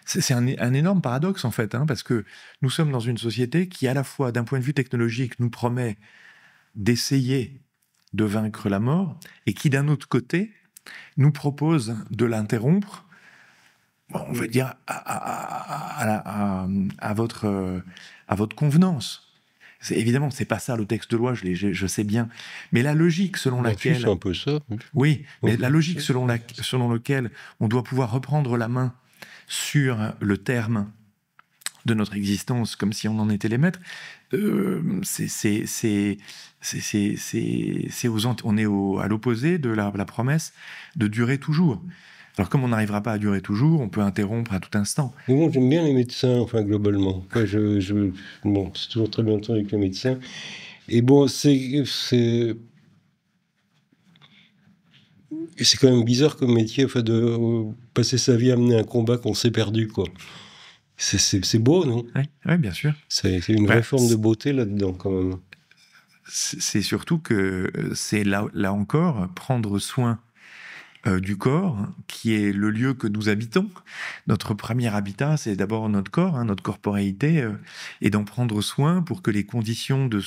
Speaker 2: c'est un énorme paradoxe en fait, hein, parce que nous sommes dans une société qui, à la fois d'un point de vue technologique, nous promet d'essayer de vaincre la mort, et qui d'un autre côté nous propose de l'interrompre, on va dire à votre convenance. Évidemment, c'est pas ça le texte de loi, je sais bien, mais la logique selon laquelle...
Speaker 1: C'est un peu ça.
Speaker 2: Oui, mais la logique selon laquelle on doit pouvoir reprendre la main sur le terme de notre existence, comme si on en était les maîtres, on est à l'opposé de la promesse de durer toujours. Alors, comme on n'arrivera pas à durer toujours, on peut interrompre à tout instant.
Speaker 1: Mais bon, j'aime bien les médecins, enfin, globalement. Bon, c'est toujours très bien entendu avec les médecins. Et bon, c'est quand même bizarre comme métier, enfin, de passer sa vie à mener un combat qu'on s'est perdu, quoi. C'est beau, non?
Speaker 2: Oui, bien sûr.
Speaker 1: C'est une vraie forme de beauté là-dedans, quand même.
Speaker 2: C'est surtout que c'est là encore prendre soin du corps, qui est le lieu que nous habitons. Notre premier habitat, c'est d'abord notre corps, hein, notre corporéité, et d'en prendre soin pour que les conditions de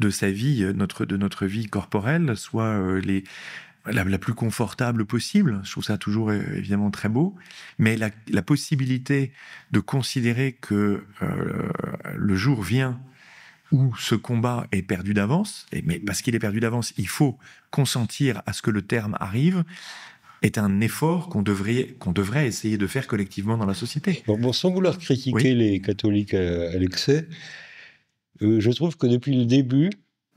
Speaker 2: sa vie, de notre vie corporelle, soient la plus confortable possible. Je trouve ça toujours évidemment très beau, mais la possibilité de considérer que le jour vient où ce combat est perdu d'avance, mais parce qu'il est perdu d'avance, il faut consentir à ce que le terme arrive, est un effort qu'on devrait essayer de faire collectivement dans la société.
Speaker 1: Bon, sans vouloir critiquer les catholiques à l'excès, je trouve que depuis le début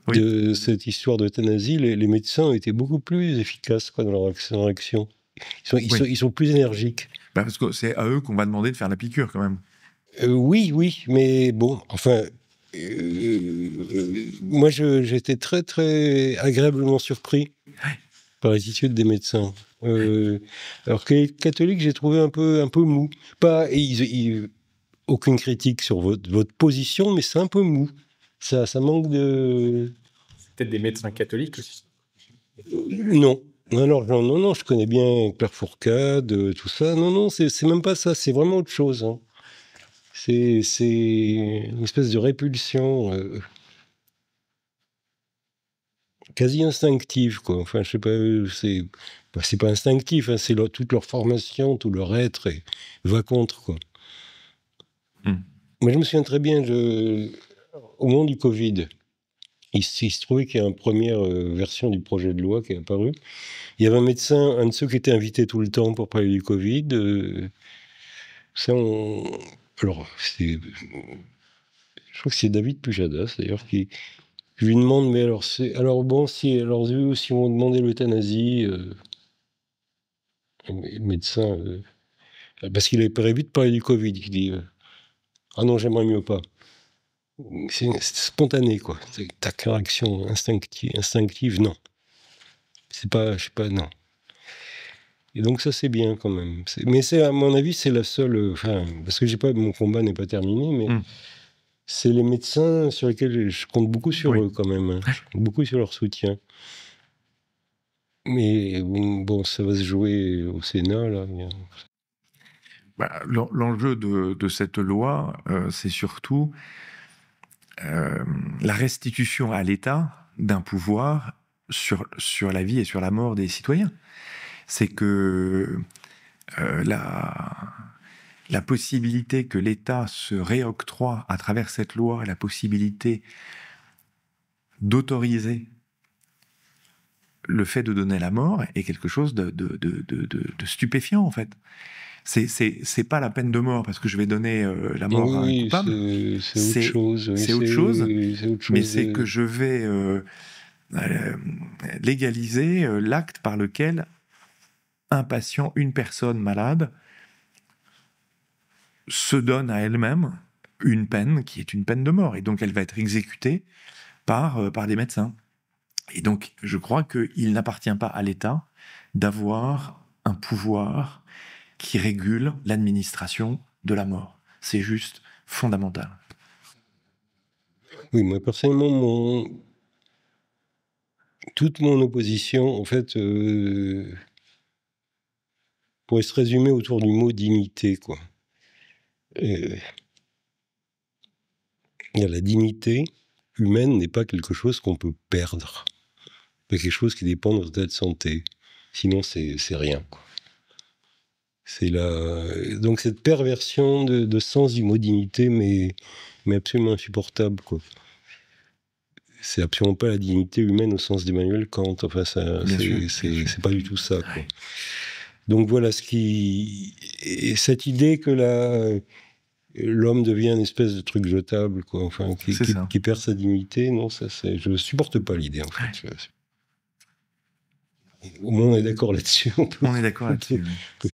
Speaker 1: de cette histoire d'euthanasie, les médecins ont été beaucoup plus efficaces, quoi, dans leur action. Ils sont plus énergiques.
Speaker 2: Parce que c'est à eux qu'on va demander de faire la piqûre, quand même.
Speaker 1: Oui, mais bon, enfin... moi, j'étais très, très agréablement surpris par l'attitude des médecins. Alors que les catholiques, j'ai trouvé un peu mou. Aucune critique sur votre position, mais c'est un peu mou. Ça manque de...
Speaker 3: Peut-être des médecins catholiques aussi.
Speaker 1: Non. Alors, non, je connais bien Claire Fourcade, tout ça. Non, c'est même pas ça. C'est vraiment autre chose. Hein. C'est une espèce de répulsion quasi instinctive, quoi. Enfin, je sais pas, c'est pas instinctif, hein, c'est toute leur formation, tout leur être va contre, quoi. Mais je me souviens très bien, au moment du Covid, il se trouvait qu'il y a une première version du projet de loi qui est apparue. Il y avait un médecin, un de ceux qui était invité tout le temps pour parler du Covid. Alors, je crois que c'est David Pujadas, d'ailleurs, qui lui demande, mais si eux aussi vont demander l'euthanasie, le médecin, parce qu'il avait prévu de parler du Covid, il dit ah non, j'aimerais mieux pas. C'est spontané, quoi. C'est ta réaction instinctive, non. C'est pas, je sais pas, non. Et donc ça, c'est bien quand même. Mais à mon avis, c'est la seule... parce que mon combat n'est pas terminé, mais c'est les médecins sur lesquels je compte beaucoup sur eux quand même. Hein. Je compte beaucoup sur leur soutien. Mais bon, ça va se jouer au Sénat, là.
Speaker 2: L'enjeu de cette loi, c'est surtout la restitution à l'État d'un pouvoir sur la vie et sur la mort des citoyens. C'est que la possibilité que l'État se réoctroie à travers cette loi, la possibilité d'autoriser le fait de donner la mort est quelque chose de stupéfiant, en fait. C'est pas la peine de mort parce que je vais donner la mort à un coupable.
Speaker 1: C'est autre chose. Oui,
Speaker 2: c'est autre chose. Mais c'est
Speaker 1: que
Speaker 2: que je vais légaliser l'acte par lequel un patient, une personne malade, se donne à elle-même une peine qui est une peine de mort. Et donc, elle va être exécutée par des médecins. Et donc, je crois qu'il n'appartient pas à l'État d'avoir un pouvoir qui régule l'administration de la mort. C'est juste fondamental.
Speaker 1: Oui, moi, personnellement, toute mon opposition, en fait, pourrait se résumer autour du mot dignité, quoi. La dignité humaine n'est pas quelque chose qu'on peut perdre. C'est quelque chose qui dépend de notre état de santé. Sinon, c'est rien, quoi. Donc cette perversion de sens du mot dignité mais absolument insupportable, quoi. C'est absolument pas la dignité humaine au sens d'Emmanuel Kant. Enfin, c'est pas du tout ça, quoi. Donc voilà et cette idée que l'homme devient une espèce de truc jetable, quoi. Enfin, qui perd sa dignité, non, je supporte pas l'idée, en fait. Au moins, on est d'accord là-dessus.
Speaker 2: On est d'accord là-dessus.
Speaker 1: Oui.